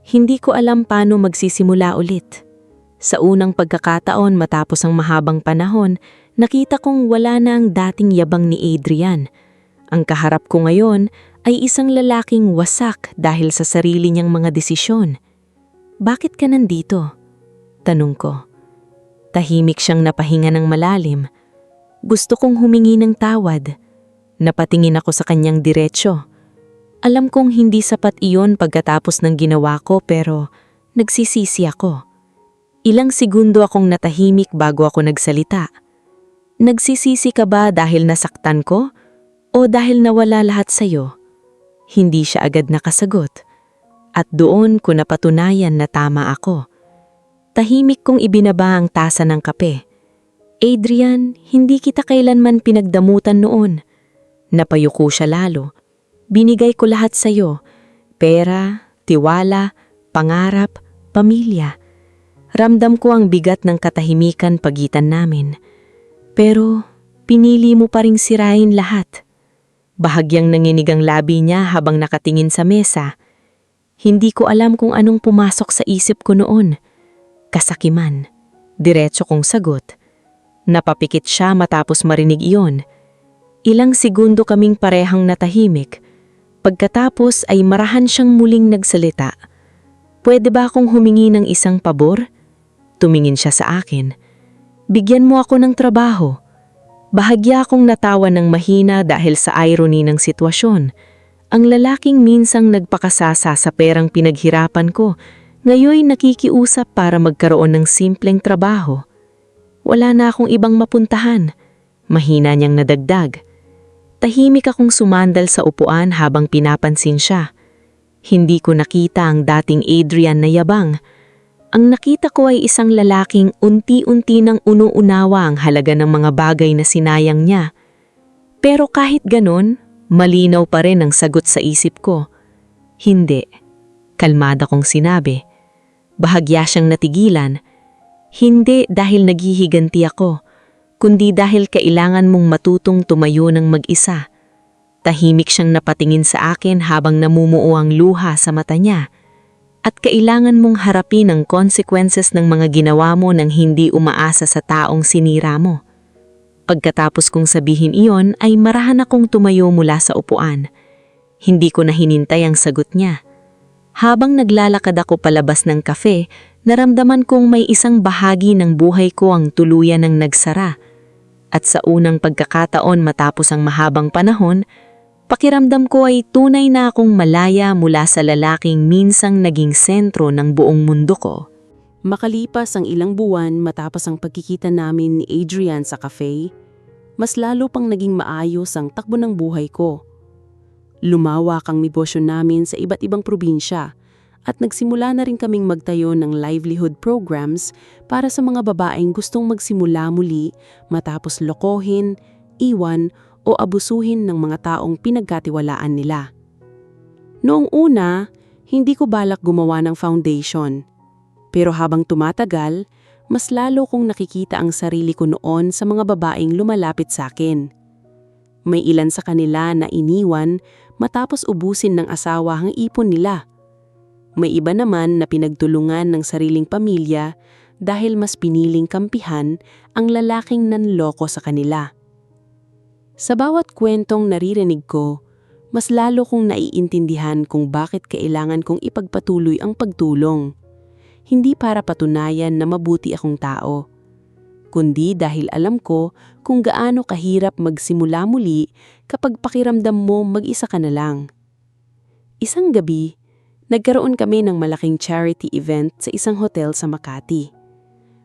Hindi ko alam paano magsisimula ulit. Sa unang pagkakataon matapos ang mahabang panahon, nakita kong wala na ang dating yabang ni Adrian. Ang kaharap ko ngayon ay isang lalaking wasak dahil sa sarili niyang mga desisyon. "Bakit ka nandito?" tanong ko. Tahimik siyang napahinga ng malalim. Gusto kong humingi ng tawad. Napatingin ako sa kanyang diretsyo. Alam kong hindi sapat iyon pagkatapos ng ginawa ko pero nagsisisi ako. Ilang segundo akong natahimik bago ako nagsalita. Nagsisisi ka ba dahil nasaktan ko o dahil nawala lahat sa'yo? Hindi siya agad nakasagot. At doon ko napatunayan na tama ako. Tahimik kong ibinaba ang tasa ng kape. Adrian, hindi kita kailanman pinagdamutan noon. Napayuko siya lalo. Binigay ko lahat sa'yo. Pera, tiwala, pangarap, pamilya. Ramdam ko ang bigat ng katahimikan pagitan namin. Pero pinili mo pa ring sirain lahat. Bahagyang nanginig ang labi niya habang nakatingin sa mesa. Hindi ko alam kung anong pumasok sa isip ko noon. Kasakiman. Diretso kong sagot. Napapikit siya matapos marinig iyon. Ilang segundo kaming parehang natahimik. Pagkatapos ay marahan siyang muling nagsalita. Pwede ba akong humingi ng isang pabor? Tumingin siya sa akin. Bigyan mo ako ng trabaho. Bahagya akong natawa ng mahina dahil sa irony ng sitwasyon. Ang lalaking minsang nagpakasasa sa perang pinaghirapan ko, ngayon nakikiusap para magkaroon ng simpleng trabaho. Wala na akong ibang mapuntahan. Mahina niyang nadagdag. Tahimik akong sumandal sa upuan habang pinapansin siya. Hindi ko nakita ang dating Adrian na yabang. Ang nakita ko ay isang lalaking unti-unti nang unuunawa ang halaga ng mga bagay na sinayang niya. Pero kahit ganon, malinaw pa rin ang sagot sa isip ko. Hindi. Kalmada kong sinabi. Bahagya siyang natigilan. Hindi dahil naghihiganti ako, kundi dahil kailangan mong matutong tumayo ng mag-isa. Tahimik siyang napatingin sa akin habang namumuo ang luha sa mata niya. At kailangan mong harapin ang consequences ng mga ginawa mo nang hindi umaasa sa taong sinira mo. Pagkatapos kong sabihin iyon ay marahan akong tumayo mula sa upuan. Hindi ko na hinintay ang sagot niya. Habang naglalakad ako palabas ng kafe, naramdaman kong may isang bahagi ng buhay ko ang tuluyan ng nagsara. At sa unang pagkakataon matapos ang mahabang panahon, pakiramdam ko ay tunay na akong malaya mula sa lalaking minsang naging sentro ng buong mundo ko. Makalipas ang ilang buwan matapos ang pagkikita namin ni Adrian sa cafe, mas lalo pang naging maayos ang takbo ng buhay ko. Lumawak ang negosyo namin sa iba't ibang probinsya at nagsimula na rin kaming magtayo ng livelihood programs para sa mga babaeng gustong magsimula muli matapos lokohin, iwan o abusuhin ng mga taong pinagkatiwalaan nila. Noong una, hindi ko balak gumawa ng foundation. Pero habang tumatagal, mas lalo kong nakikita ang sarili ko noon sa mga babaeng lumalapit sa akin. May ilan sa kanila na iniwan matapos ubusin ng asawa ang ipon nila. May iba naman na pinagtulungan ng sariling pamilya dahil mas piniling kampihan ang lalaking nanloko sa kanila. Sa bawat kwentong naririnig ko, mas lalo kong naiintindihan kung bakit kailangan kong ipagpatuloy ang pagtulong. Hindi para patunayan na mabuti akong tao, kundi dahil alam ko kung gaano kahirap magsimula muli kapag pakiramdam mo mag-isa ka na lang. Isang gabi, nagkaroon kami ng malaking charity event sa isang hotel sa Makati.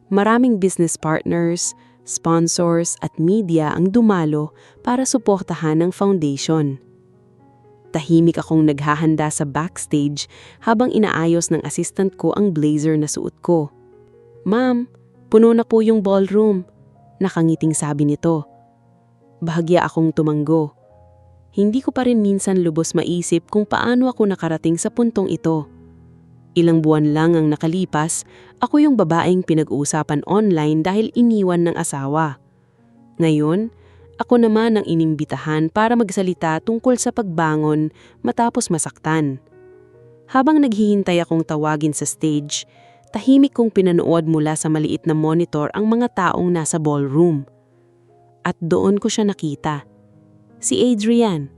Maraming business partners, sponsors at media ang dumalo para suportahan ang foundation. Tahimik akong naghahanda sa backstage habang inaayos ng assistant ko ang blazer na suot ko. "Ma'am, puno na po yung ballroom," nakangiting sabi nito. Bahagya akong tumanggo. Hindi ko pa rin minsan lubos maisip kung paano ako nakarating sa puntong ito. Ilang buwan lang ang nakalipas, ako yung babaeng pinag-uusapan online dahil iniwan ng asawa. Ngayon, ako naman ang inimbitahan para magsalita tungkol sa pagbangon matapos masaktan. Habang naghihintay akong tawagin sa stage, tahimik kong pinanood mula sa maliit na monitor ang mga taong nasa ballroom. At doon ko siya nakita. Si Adrian.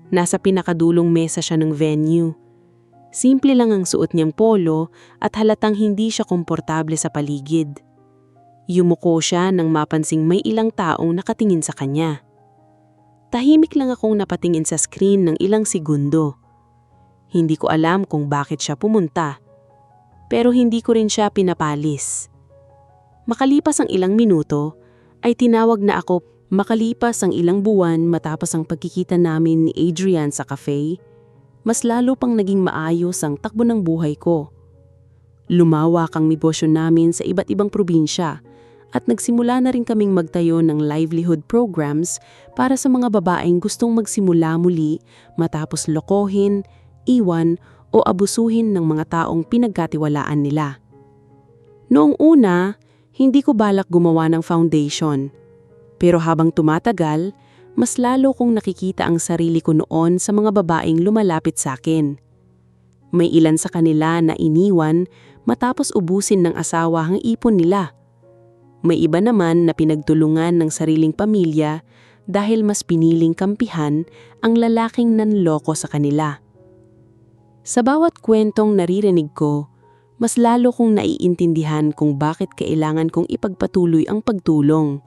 Nasa pinakadulong mesa siya ng venue. Simple lang ang suot niyang polo at halatang hindi siya komportable sa paligid. Yumuko siya nang mapansing may ilang taong nakatingin sa kanya. Tahimik lang akong napatingin sa screen ng ilang segundo. Hindi ko alam kung bakit siya pumunta, pero hindi ko rin siya pinapalis. Makalipas ang ilang minuto, ay tinawag na ako. Makalipas ang ilang buwan matapos ang pagkikita namin ni Adrian sa cafe, mas lalo pang naging maayos ang takbo ng buhay ko. Lumawak ang negosyo namin sa iba't ibang probinsya at nagsimula na rin kaming magtayo ng livelihood programs para sa mga babaeng gustong magsimula muli matapos lokohin, iwan o abusuhin ng mga taong pinagkatiwalaan nila. Noong una, hindi ko balak gumawa ng foundation. Pero habang tumatagal, mas lalo kong nakikita ang sarili ko noon sa mga babaeng lumalapit sa akin. May ilan sa kanila na iniwan matapos ubusin ng asawa ang ipon nila. May iba naman na pinagtulungan ng sariling pamilya dahil mas piniling kampihan ang lalaking nanloko sa kanila. Sa bawat kwentong naririnig ko, mas lalo kong naiintindihan kung bakit kailangan kong ipagpatuloy ang pagtulong.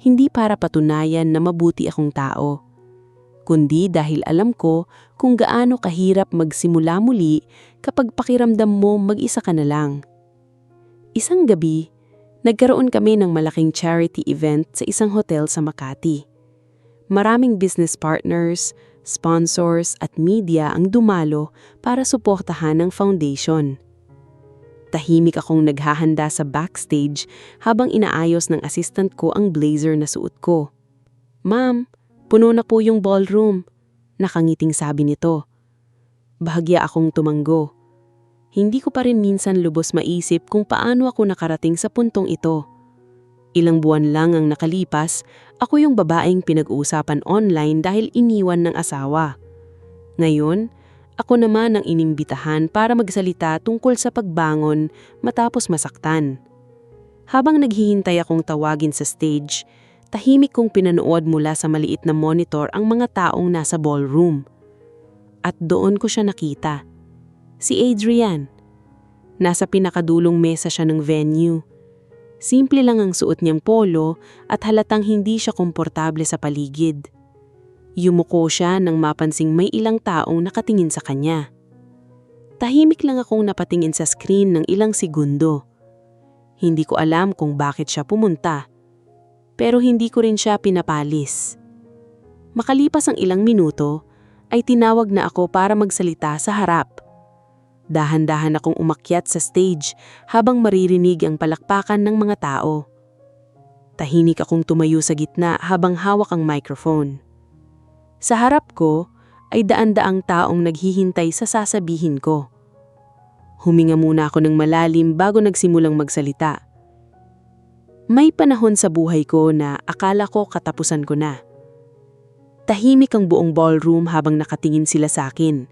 Hindi para patunayan na mabuti akong tao, kundi dahil alam ko kung gaano kahirap magsimula muli kapag pakiramdam mo mag-isa ka na lang. Isang gabi, nagkaroon kami ng malaking charity event sa isang hotel sa Makati. Maraming business partners, sponsors at media ang dumalo para suportahan ang foundation. Tahimik akong naghahanda sa backstage habang inaayos ng assistant ko ang blazer na suot ko. "Ma'am, puno na po yung ballroom," nakangiting sabi nito. Bahagya akong tumanggo. Hindi ko pa rin minsan lubos maisip kung paano ako nakarating sa puntong ito. Ilang buwan lang ang nakalipas, ako yung babaeng pinag-uusapan online dahil iniwan ng asawa. Ngayon, ako naman ang inimbitahan para magsalita tungkol sa pagbangon matapos masaktan. Habang naghihintay akong tawagin sa stage, tahimik kong pinanood mula sa maliit na monitor ang mga taong nasa ballroom. At doon ko siya nakita. Si Adrian. Nasa pinakadulong mesa siya ng venue. Simple lang ang suot niyang polo at halatang hindi siya komportable sa paligid. Yumuko siya nang mapansing may ilang taong nakatingin sa kanya. Tahimik lang akong napatingin sa screen ng ilang segundo. Hindi ko alam kung bakit siya pumunta, pero hindi ko rin siya pinapalis. Makalipas ang ilang minuto, ay tinawag na ako para magsalita sa harap. Dahan-dahan akong umakyat sa stage habang maririnig ang palakpakan ng mga tao. Tahimik akong tumayo sa gitna habang hawak ang microphone. Sa harap ko ay daan-daang taong naghihintay sa sasabihin ko. Huminga muna ako ng malalim bago nagsimulang magsalita. May panahon sa buhay ko na akala ko katapusan ko na. Tahimik ang buong ballroom habang nakatingin sila sa akin.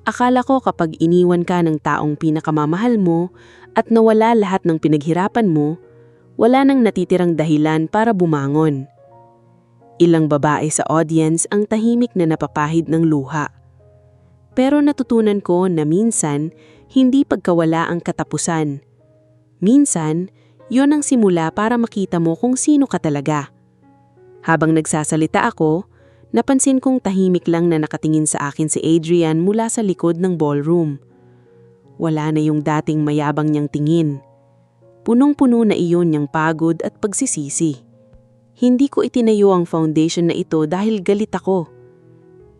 Akala ko kapag iniwan ka ng taong pinakamamahal mo at nawala lahat ng pinaghirapan mo, wala nang natitirang dahilan para bumangon. Ilang babae sa audience ang tahimik na napapahid ng luha. Pero natutunan ko na minsan, hindi pagkawala ang katapusan. Minsan, yon ang simula para makita mo kung sino ka talaga. Habang nagsasalita ako, napansin kong tahimik lang na nakatingin sa akin si Adrian mula sa likod ng ballroom. Wala na yung dating mayabang niyang tingin. Punong-puno na iyon niyang pagod at pagsisisi. Hindi ko itinayo ang foundation na ito dahil galit ako.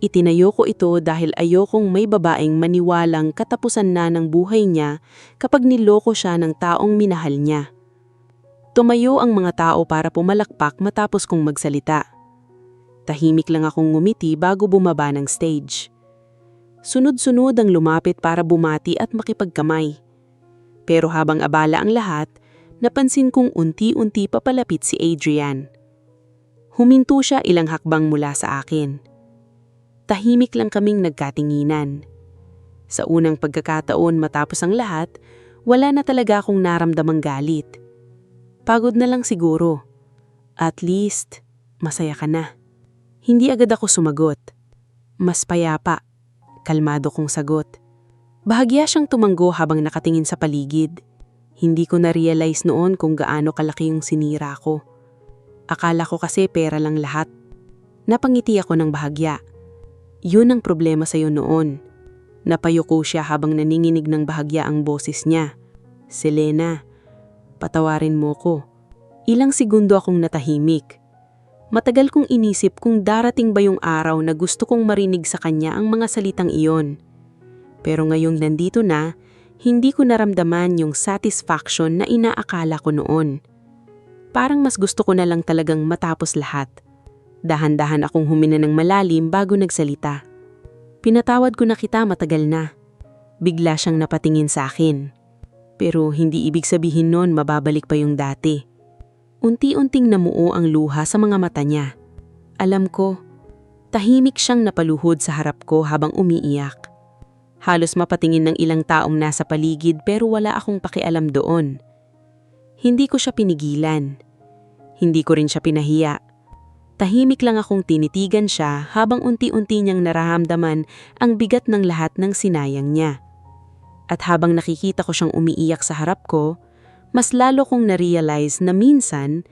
Itinayo ko ito dahil ayokong may babaeng maniwalang katapusan na ng buhay niya kapag niloko siya ng taong minahal niya. Tumayo ang mga tao para pumalakpak matapos kong magsalita. Tahimik lang akong ngumiti bago bumaba ng stage. Sunod-sunod ang lumapit para bumati at makipagkamay. Pero habang abala ang lahat, napansin kong unti-unti papalapit si Adrian. Huminto siya ilang hakbang mula sa akin. Tahimik lang kaming nagkatinginan. Sa unang pagkakataon matapos ang lahat, wala na talaga akong naramdamang galit. Pagod na lang siguro. At least, masaya ka na. Hindi agad ako sumagot. Mas payapa, kalmado kong sagot. Bahagya siyang tumanggo habang nakatingin sa paligid. Hindi ko na-realize noon kung gaano kalaki yung sinira ko. Akala ko kasi pera lang lahat. Napangiti ako ng bahagya. Yun ang problema sa'yo noon. Napayuko siya habang naninginig ng bahagya ang boses niya. Selena, patawarin mo ko. Ilang segundo akong natahimik. Matagal kong inisip kung darating ba yung araw na gusto kong marinig sa kanya ang mga salitang iyon. Pero ngayong nandito na, hindi ko naramdaman yung satisfaction na inaakala ko noon. Parang mas gusto ko na lang talagang matapos lahat. Dahan-dahan akong humina ng malalim bago nagsalita. Pinatawad ko na kita matagal na. Bigla siyang napatingin sa akin. Pero hindi ibig sabihin nun mababalik pa yung dati. Unti-unting namuo ang luha sa mga mata niya. Alam ko, tahimik siyang napaluhod sa harap ko habang umiiyak. Halos mapatingin ng ilang taong nasa paligid pero wala akong pakialam doon. Hindi ko siya pinigilan. Hindi ko rin siya pinahiya. Tahimik lang akong tinitigan siya habang unti-unti niyang nararamdaman ang bigat ng lahat ng sinayang niya. At habang nakikita ko siyang umiiyak sa harap ko, mas lalo kong na-realize na minsan,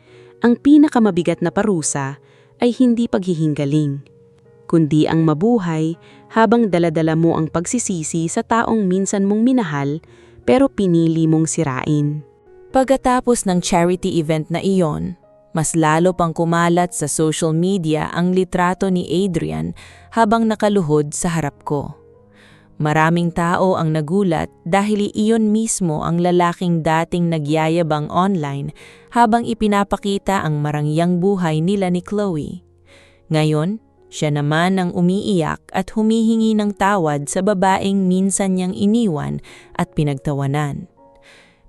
ang pinakamabigat na parusa ay hindi paghihinggaling, kundi ang mabuhay habang daladala mo ang pagsisisi sa taong minsan mong minahal pero pinili mong sirain. Pagkatapos ng charity event na iyon, mas lalo pang kumalat sa social media ang litrato ni Adrian habang nakaluhod sa harap ko. Maraming tao ang nagulat dahil iyon mismo ang lalaking dating nagyayabang online habang ipinapakita ang marangyang buhay nila ni Chloe. Ngayon, siya naman ang umiiyak at humihingi ng tawad sa babaeng minsan niyang iniwan at pinagtawanan.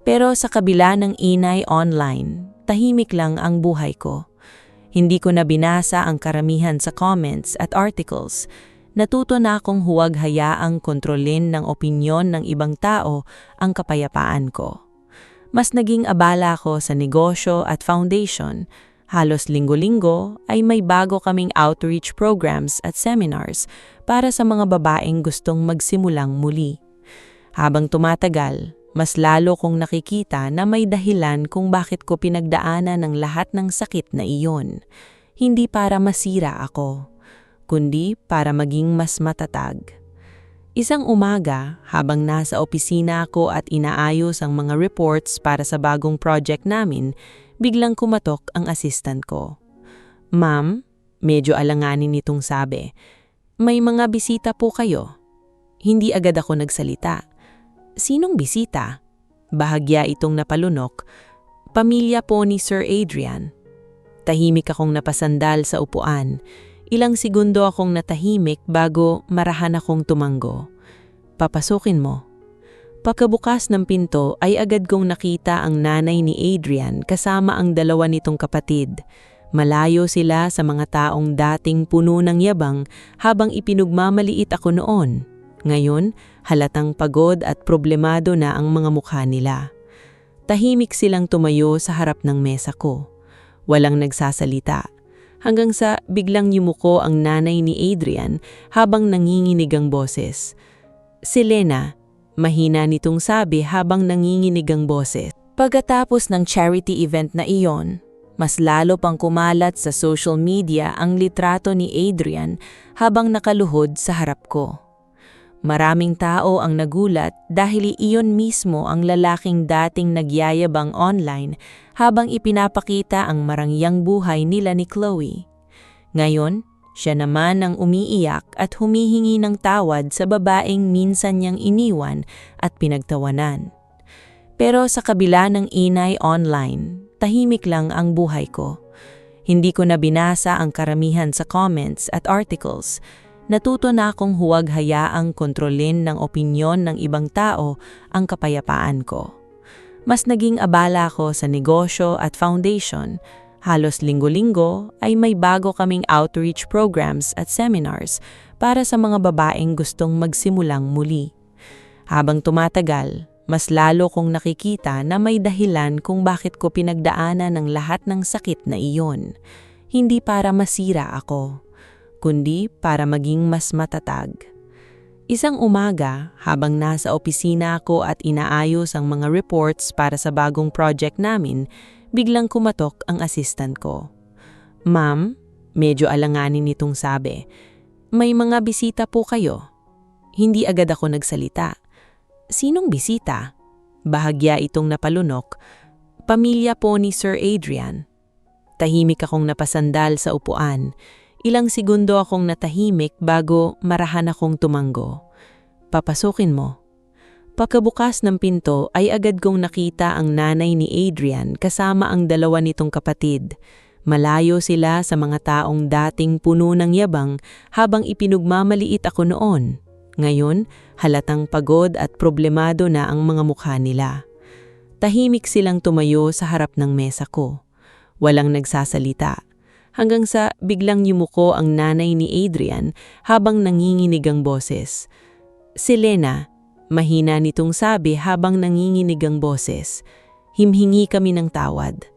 Pero sa kabila ng inay online, tahimik lang ang buhay ko. Hindi ko na binasa ang karamihan sa comments at articles. Natuto na akong huwag hayaang kontrolin ng opinyon ng ibang tao ang kapayapaan ko. Mas naging abala ko sa negosyo at foundation. Halos linggo-linggo ay may bago kaming outreach programs at seminars para sa mga babaeng gustong magsimulang muli. Habang tumatagal, mas lalo kong nakikita na may dahilan kung bakit ko pinagdaanan ng lahat ng sakit na iyon. Hindi para masira ako, kundi para maging mas matatag. Isang umaga, habang nasa opisina ako at inaayos ang mga reports para sa bagong project namin, biglang kumatok ang assistant ko. "Ma'am," medyo alanganin nitong sabi, "may mga bisita po kayo." Hindi agad ako nagsalita. "Sinong bisita?" Bahagya itong napalunok. "Pamilya po ni Sir Adrian." Tahimik akong napasandal sa upuan. Ilang segundo akong natahimik bago marahan akong tumango. "Papasukin mo." Pagkabukas ng pinto ay agad kong nakita ang nanay ni Adrian kasama ang dalawa nitong kapatid. Malayo sila sa mga taong dating puno ng yabang habang ipinugmamaliit ako noon. Ngayon, halatang pagod at problemado na ang mga mukha nila. Tahimik silang tumayo sa harap ng mesa ko. Walang nagsasalita. Hanggang sa biglang yumuko ang nanay ni Adrian habang nanginginig ang boses. "Selena," mahina nitong sabi habang nanginginig ang boses. Pagkatapos ng charity event na iyon, mas lalo pang kumalat sa social media ang litrato ni Adrian habang nakaluhod sa harap ko. Maraming tao ang nagulat dahil iyon mismo ang lalaking dating nagyayabang online habang ipinapakita ang marangyang buhay nila ni Chloe. Ngayon, siya naman ang umiiyak at humihingi ng tawad sa babaeng minsan niyang iniwan at pinagtawanan. Pero sa kabila ng inay online, tahimik lang ang buhay ko. Hindi ko na binasa ang karamihan sa comments at articles. Natuto na akong huwag hayaang kontrolin ng opinyon ng ibang tao ang kapayapaan ko. Mas naging abala ko sa negosyo at foundation. Halos linggo-linggo ay may bago kaming outreach programs at seminars para sa mga babaeng gustong magsimulang muli. Habang tumatagal, mas lalo kong nakikita na may dahilan kung bakit ko pinagdaanan ng lahat ng sakit na iyon. Hindi para masira ako, kundi para maging mas matatag. Isang umaga, habang nasa opisina ako at inaayos ang mga reports para sa bagong project namin, biglang kumatok ang assistant ko. "Ma'am," medyo alanganin nitong sabi, "may mga bisita po kayo." Hindi agad ako nagsalita. "Sinong bisita?" Bahagya itong napalunok. "Pamilya po ni Sir Adrian." Tahimik akong napasandal sa upuan. Ilang segundo akong natahimik bago marahan akong tumango. "Papasukin mo." Pagkabukas ng pinto ay agad kong nakita ang nanay ni Adrian kasama ang dalawa nitong kapatid. Malayo sila sa mga taong dating puno ng yabang habang ipinugmamaliit ako noon. Ngayon, halatang pagod at problemado na ang mga mukha nila. Tahimik silang tumayo sa harap ng mesa ko. Walang nagsasalita. Hanggang sa biglang yumuko ang nanay ni Adrian habang nanginginig ang boses. "Selena," mahina nitong sabi habang nanginginig ang boses. Himhingi kami ng tawad.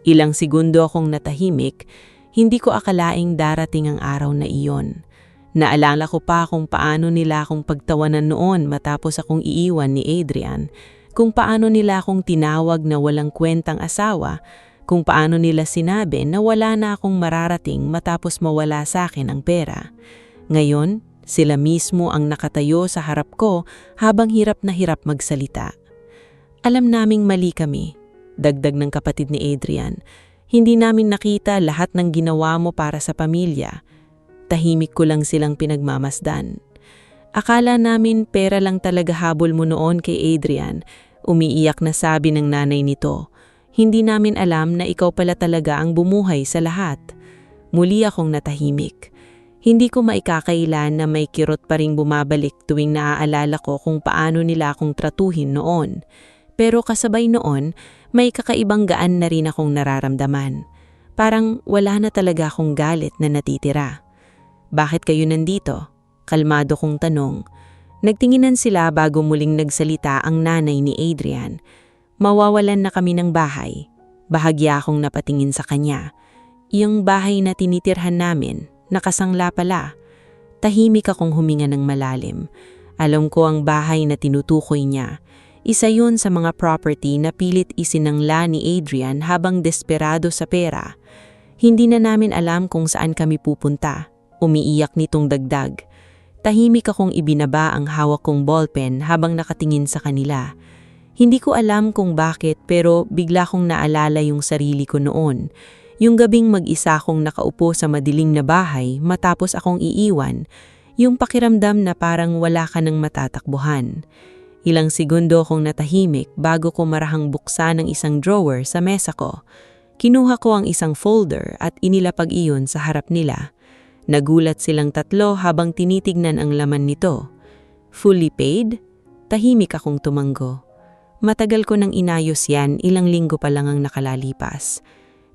Ilang segundo akong natahimik, hindi ko akalaing darating ang araw na iyon. Naalala ko pa kung paano nila akong pagtawanan noon matapos akong iiwan ni Adrian, kung paano nila akong tinawag na walang kwentang asawa, kung paano nila sinabi na wala na akong mararating matapos mawala sa akin ang pera. Ngayon, sila mismo ang nakatayo sa harap ko habang hirap na hirap magsalita. "Alam naming mali kami," dagdag ng kapatid ni Adrian. "Hindi namin nakita lahat ng ginawa mo para sa pamilya." Tahimik ko lang silang pinagmamasdan. "Akala namin pera lang talaga habol mo noon kay Adrian," umiiyak na sabi ng nanay nito. "Hindi namin alam na ikaw pala talaga ang bumuhay sa lahat." Muli akong natahimik. Hindi ko maikakailan na may kirot pa ring bumabalik tuwing naaalala ko kung paano nila akong tratuhin noon. Pero kasabay noon, may kakaibang gaan na rin akong nararamdaman. Parang wala na talaga akong galit na natitira. "Bakit kayo nandito?" Kalmado kong tanong. Nagtinginan sila bago muling nagsalita ang nanay ni Adrian. "Mawawalan na kami ng bahay." Bahagya akong napatingin sa kanya. "Yung bahay na tinitirhan namin, nakasangla pala." Tahimik akong huminga ng malalim. Alam ko ang bahay na tinutukoy niya. Isa yun sa mga property na pilit isinangla ni Adrian habang desperado sa pera. Hindi na namin alam kung saan kami pupunta. Umiiyak nitong dagdag. Tahimik akong ibinaba ang hawak kong ballpen habang nakatingin sa kanila. Hindi ko alam kung bakit pero bigla kong naalala yung sarili ko noon. Yung gabing mag-isa akong nakaupo sa madilim na bahay matapos akong iiwan. Yung pakiramdam na parang wala ka ng matatakbuhan. Ilang segundo akong natahimik bago ko marahang buksan ang isang drawer sa mesa ko. Kinuha ko ang isang folder at inilapag iyon sa harap nila. Nagulat silang tatlo habang tinitignan ang laman nito. "Fully paid?" Tahimik akong tumango. Matagal ko nang inayos yan, ilang linggo pa lang ang nakalalipas.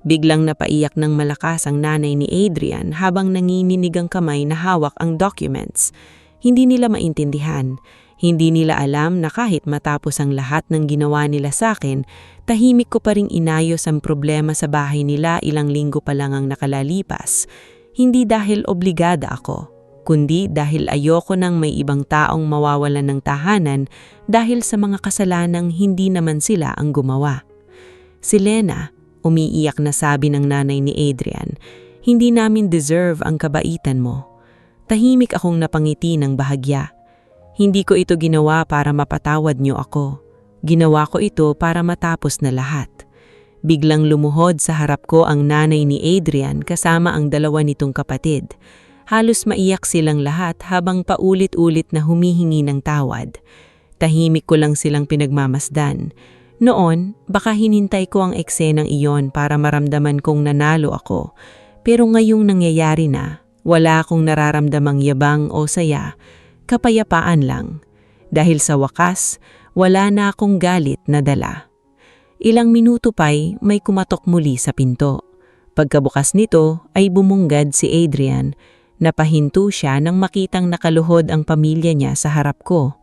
Biglang napaiyak ng malakas ang nanay ni Adrian habang nanginginig ang kamay na hawak ang documents. Hindi nila maintindihan. Hindi nila alam na kahit matapos ang lahat ng ginawa nila sa akin, tahimik ko pa ring inayos ang problema sa bahay nila ilang linggo pa lang ang nakalalipas. Hindi dahil obligada ako, kundi dahil ayoko nang may ibang taong mawawalan ng tahanan dahil sa mga kasalanang hindi naman sila ang gumawa. "Selena," umiiyak na sabi ng nanay ni Adrian, "hindi namin deserve ang kabaitan mo." Tahimik akong napangiti ng bahagya. "Hindi ko ito ginawa para mapatawad niyo ako. Ginawa ko ito para matapos na lahat." Biglang lumuhod sa harap ko ang nanay ni Adrian kasama ang dalawa nitong kapatid. Halos maiyak silang lahat habang paulit-ulit na humihingi ng tawad. Tahimik ko lang silang pinagmamasdan. Noon, baka hinintay ko ang eksenang iyon para maramdaman kong nanalo ako. Pero ngayong nangyayari na, wala akong nararamdamang yabang o saya, kapayapaan lang. Dahil sa wakas, wala na akong galit na dala. Ilang minuto pa'y may kumatok muli sa pinto. Pagkabukas nito ay bumunggad si Adrian. Napahinto siya nang makitang nakaluhod ang pamilya niya sa harap ko.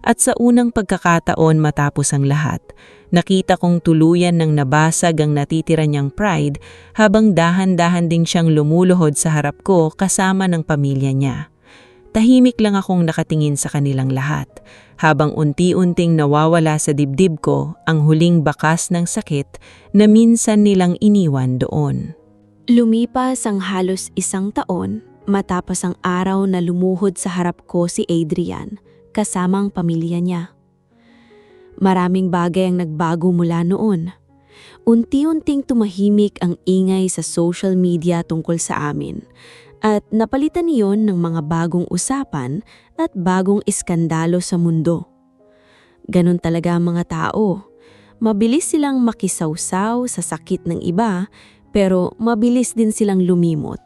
At sa unang pagkakataon matapos ang lahat, nakita kong tuluyan ng nabasag ang natitira niyang pride habang dahan-dahan din siyang lumuluhod sa harap ko kasama ng pamilya niya. Tahimik lang akong nakatingin sa kanilang lahat, habang unti-unting nawawala sa dibdib ko ang huling bakas ng sakit na minsan nilang iniwan doon. Lumipas ang halos 1 taon matapos ang araw na lumuhod sa harap ko si Adrian, kasamang pamilya niya. Maraming bagay ang nagbago mula noon. Unti-unting tumahimik ang ingay sa social media tungkol sa amin at napalitan niyon ng mga bagong usapan at bagong iskandalo sa mundo. Ganon talaga ang mga tao. Mabilis silang makisawsaw sa sakit ng iba pero mabilis din silang lumimot.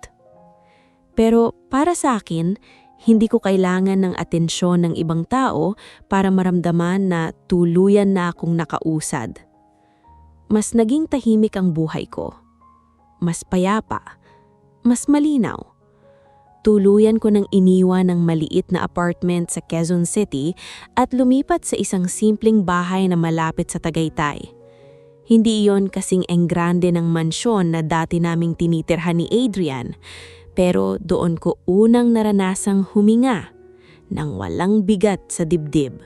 Pero para sa akin, hindi ko kailangan ng atensyon ng ibang tao para maramdaman na tuluyan na akong nakausad. Mas naging tahimik ang buhay ko. Mas payapa. Mas malinaw. Tuluyan ko nang iniwan ng maliit na apartment sa Quezon City at lumipat sa isang simpleng bahay na malapit sa Tagaytay. Hindi iyon kasing enggrande ng mansyon na dati naming tinitirhan ni Adrian, pero doon ko unang naranasang huminga nang walang bigat sa dibdib.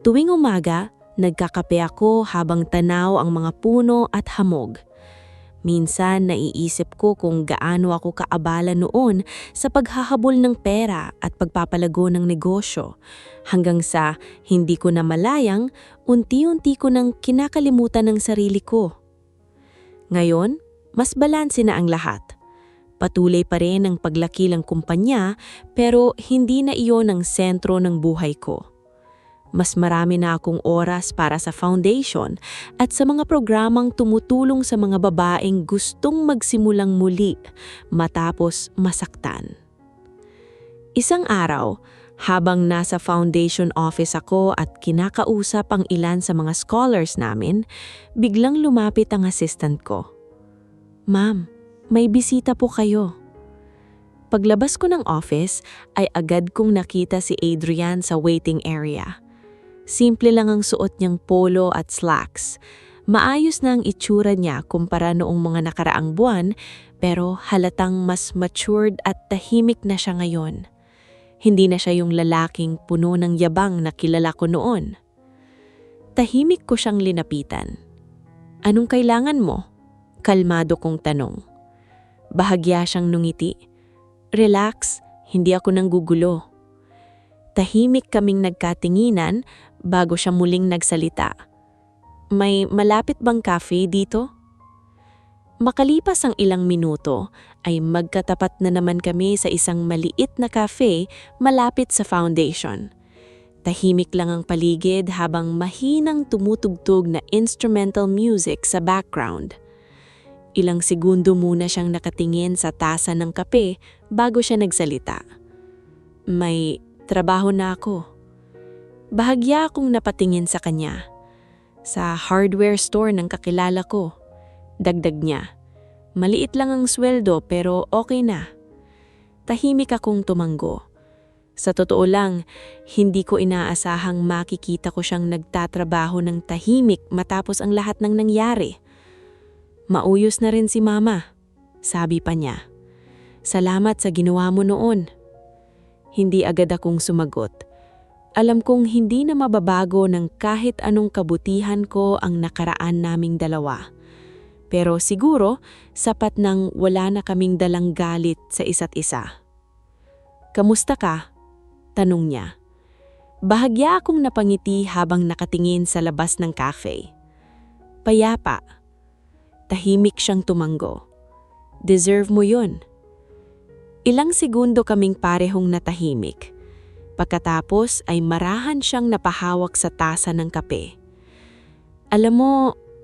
Tuwing umaga, nagkakape ako habang tanaw ang mga puno at hamog. Minsan naiisip ko kung gaano ako kaabala noon sa paghahabol ng pera at pagpapalago ng negosyo, hanggang sa hindi ko na malayang unti-unti ko nang kinakalimutan ng sarili ko. Ngayon, mas balanse na ang lahat. Patuloy pa rin ang paglaki ng kumpanya pero hindi na iyon ang sentro ng buhay ko. Mas marami na akong oras para sa foundation at sa mga programang tumutulong sa mga babaeng gustong magsimulang muli matapos masaktan. Isang araw, habang nasa foundation office ako at kinakausap ang ilan sa mga scholars namin, biglang lumapit ang assistant ko. "Ma'am, may bisita po kayo." Paglabas ko ng office ay agad kong nakita si Adrian sa waiting area. Simple lang ang suot niyang polo at slacks. Maayos na ang itsura niya kumpara noong mga nakaraang buwan, pero halatang mas matured at tahimik na siya ngayon. Hindi na siya yung lalaking puno ng yabang na kilala ko noon. Tahimik ko siyang linapitan. "Anong kailangan mo?" Kalmado kong tanong. Bahagya siyang nungiti. "Relax, hindi ako nanggugulo." Tahimik kaming nagkatinginan bago siya muling nagsalita. "May malapit bang cafe dito?" Makalipas ang ilang minuto ay magkatapat na naman kami sa isang maliit na cafe malapit sa foundation. Tahimik lang ang paligid habang mahinang tumutugtog na instrumental music sa background. Ilang segundo muna siyang nakatingin sa tasa ng kape bago siya nagsalita. "May trabaho na ako." Bahagya akong napatingin sa kanya. "Sa hardware store ng kakilala ko." Dagdag niya. "Maliit lang ang sweldo pero okay na." Tahimik akong tumanggo. Sa totoo lang, hindi ko inaasahang makikita ko siyang nagtatrabaho ng tahimik matapos ang lahat ng nangyari. "Mauyos na rin si Mama," sabi pa niya. "Salamat sa ginawa mo noon." Hindi agad akong sumagot. Alam kong hindi na mababago ng kahit anong kabutihan ko ang nakaraan naming dalawa. Pero siguro, sapat nang wala na kaming dalang galit sa isa't isa. "Kamusta ka?" tanong niya. Bahagya akong napangiti habang nakatingin sa labas ng cafe. "Payapa." Tahimik siyang tumanggo. "Deserve mo yun." Ilang segundo kaming parehong natahimik. Pagkatapos ay marahan siyang napahawak sa tasa ng kape. "Alam mo,"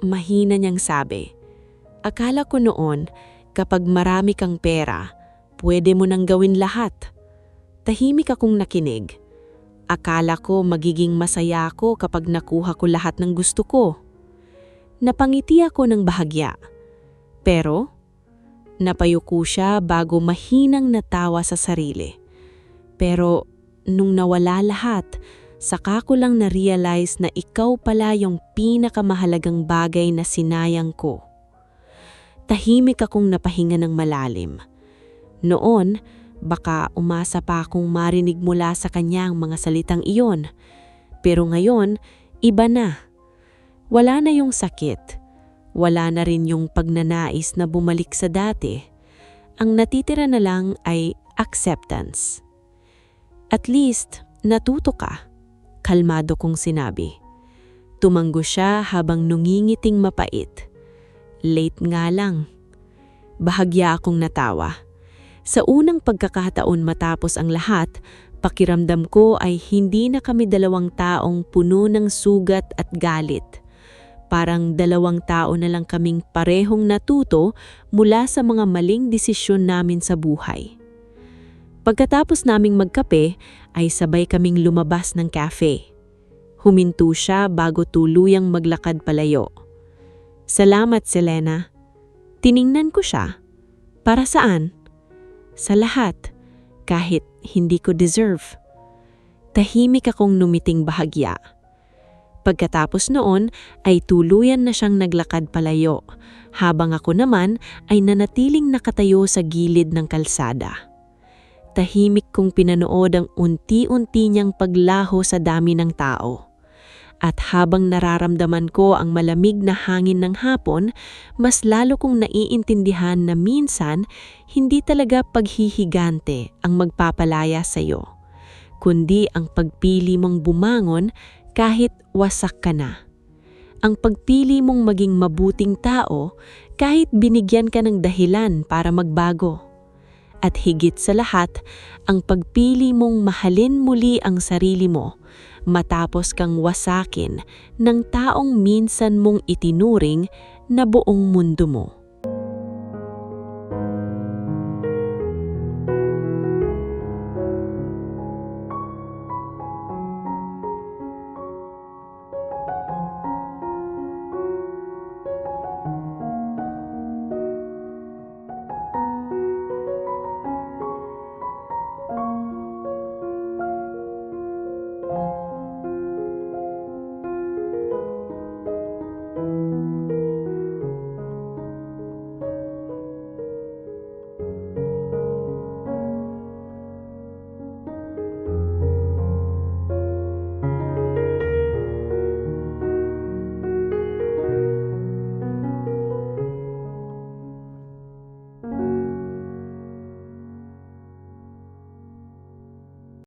mahina niyang sabi, "akala ko noon kapag marami kang pera, pwede mo nang gawin lahat." Tahimik akong nakinig. Akala ko magiging masaya ako kapag nakuha ko lahat ng gusto ko. Napangiti ako ng bahagya. Pero napayuko siya bago mahinang natawa sa sarili. Pero nung nawala lahat, saka ko lang na-realize na ikaw pala yung pinakamahalagang bagay na sinayang ko. Tahimik akong napahinga ng malalim. Noon, baka umasa pa akong marinig mula sa kanya ang mga salitang iyon. Pero ngayon, iba na. Wala na yung sakit. Wala na rin yung pagnanais na bumalik sa dati. Ang natitira na lang ay acceptance. At least, natuto ka. Kalmado kong sinabi. Tumanggo siya habang nungingiting mapait. Late nga lang. Bahagya akong natawa. Sa unang pagkakataon matapos ang lahat, pakiramdam ko ay hindi na kami dalawang taong puno ng sugat at galit. Parang dalawang tao na lang kaming parehong natuto mula sa mga maling desisyon namin sa buhay. Pagkatapos naming magkape, ay sabay kaming lumabas ng cafe. Huminto siya bago tuluyang maglakad palayo. Salamat, Selena. Tiningnan ko siya. Para saan? Sa lahat, kahit hindi ko deserve. Tahimik akong numiting bahagya. Pagkatapos noon ay tuluyan na siyang naglakad palayo, habang ako naman ay nanatiling nakatayo sa gilid ng kalsada. Tahimik kong pinanood ang unti-unti niyang paglaho sa dami ng tao. At habang nararamdaman ko ang malamig na hangin ng hapon, mas lalo kong naiintindihan na minsan hindi talaga paghihigante ang magpapalaya sa iyo, kundi ang pagpili mong bumangon kahit wasak ka na. Ang pagpili mong maging mabuting tao kahit binigyan ka ng dahilan para magbago. At higit sa lahat, ang pagpili mong mahalin muli ang sarili mo matapos kang wasakin ng taong minsan mong itinuring na buong mundo mo.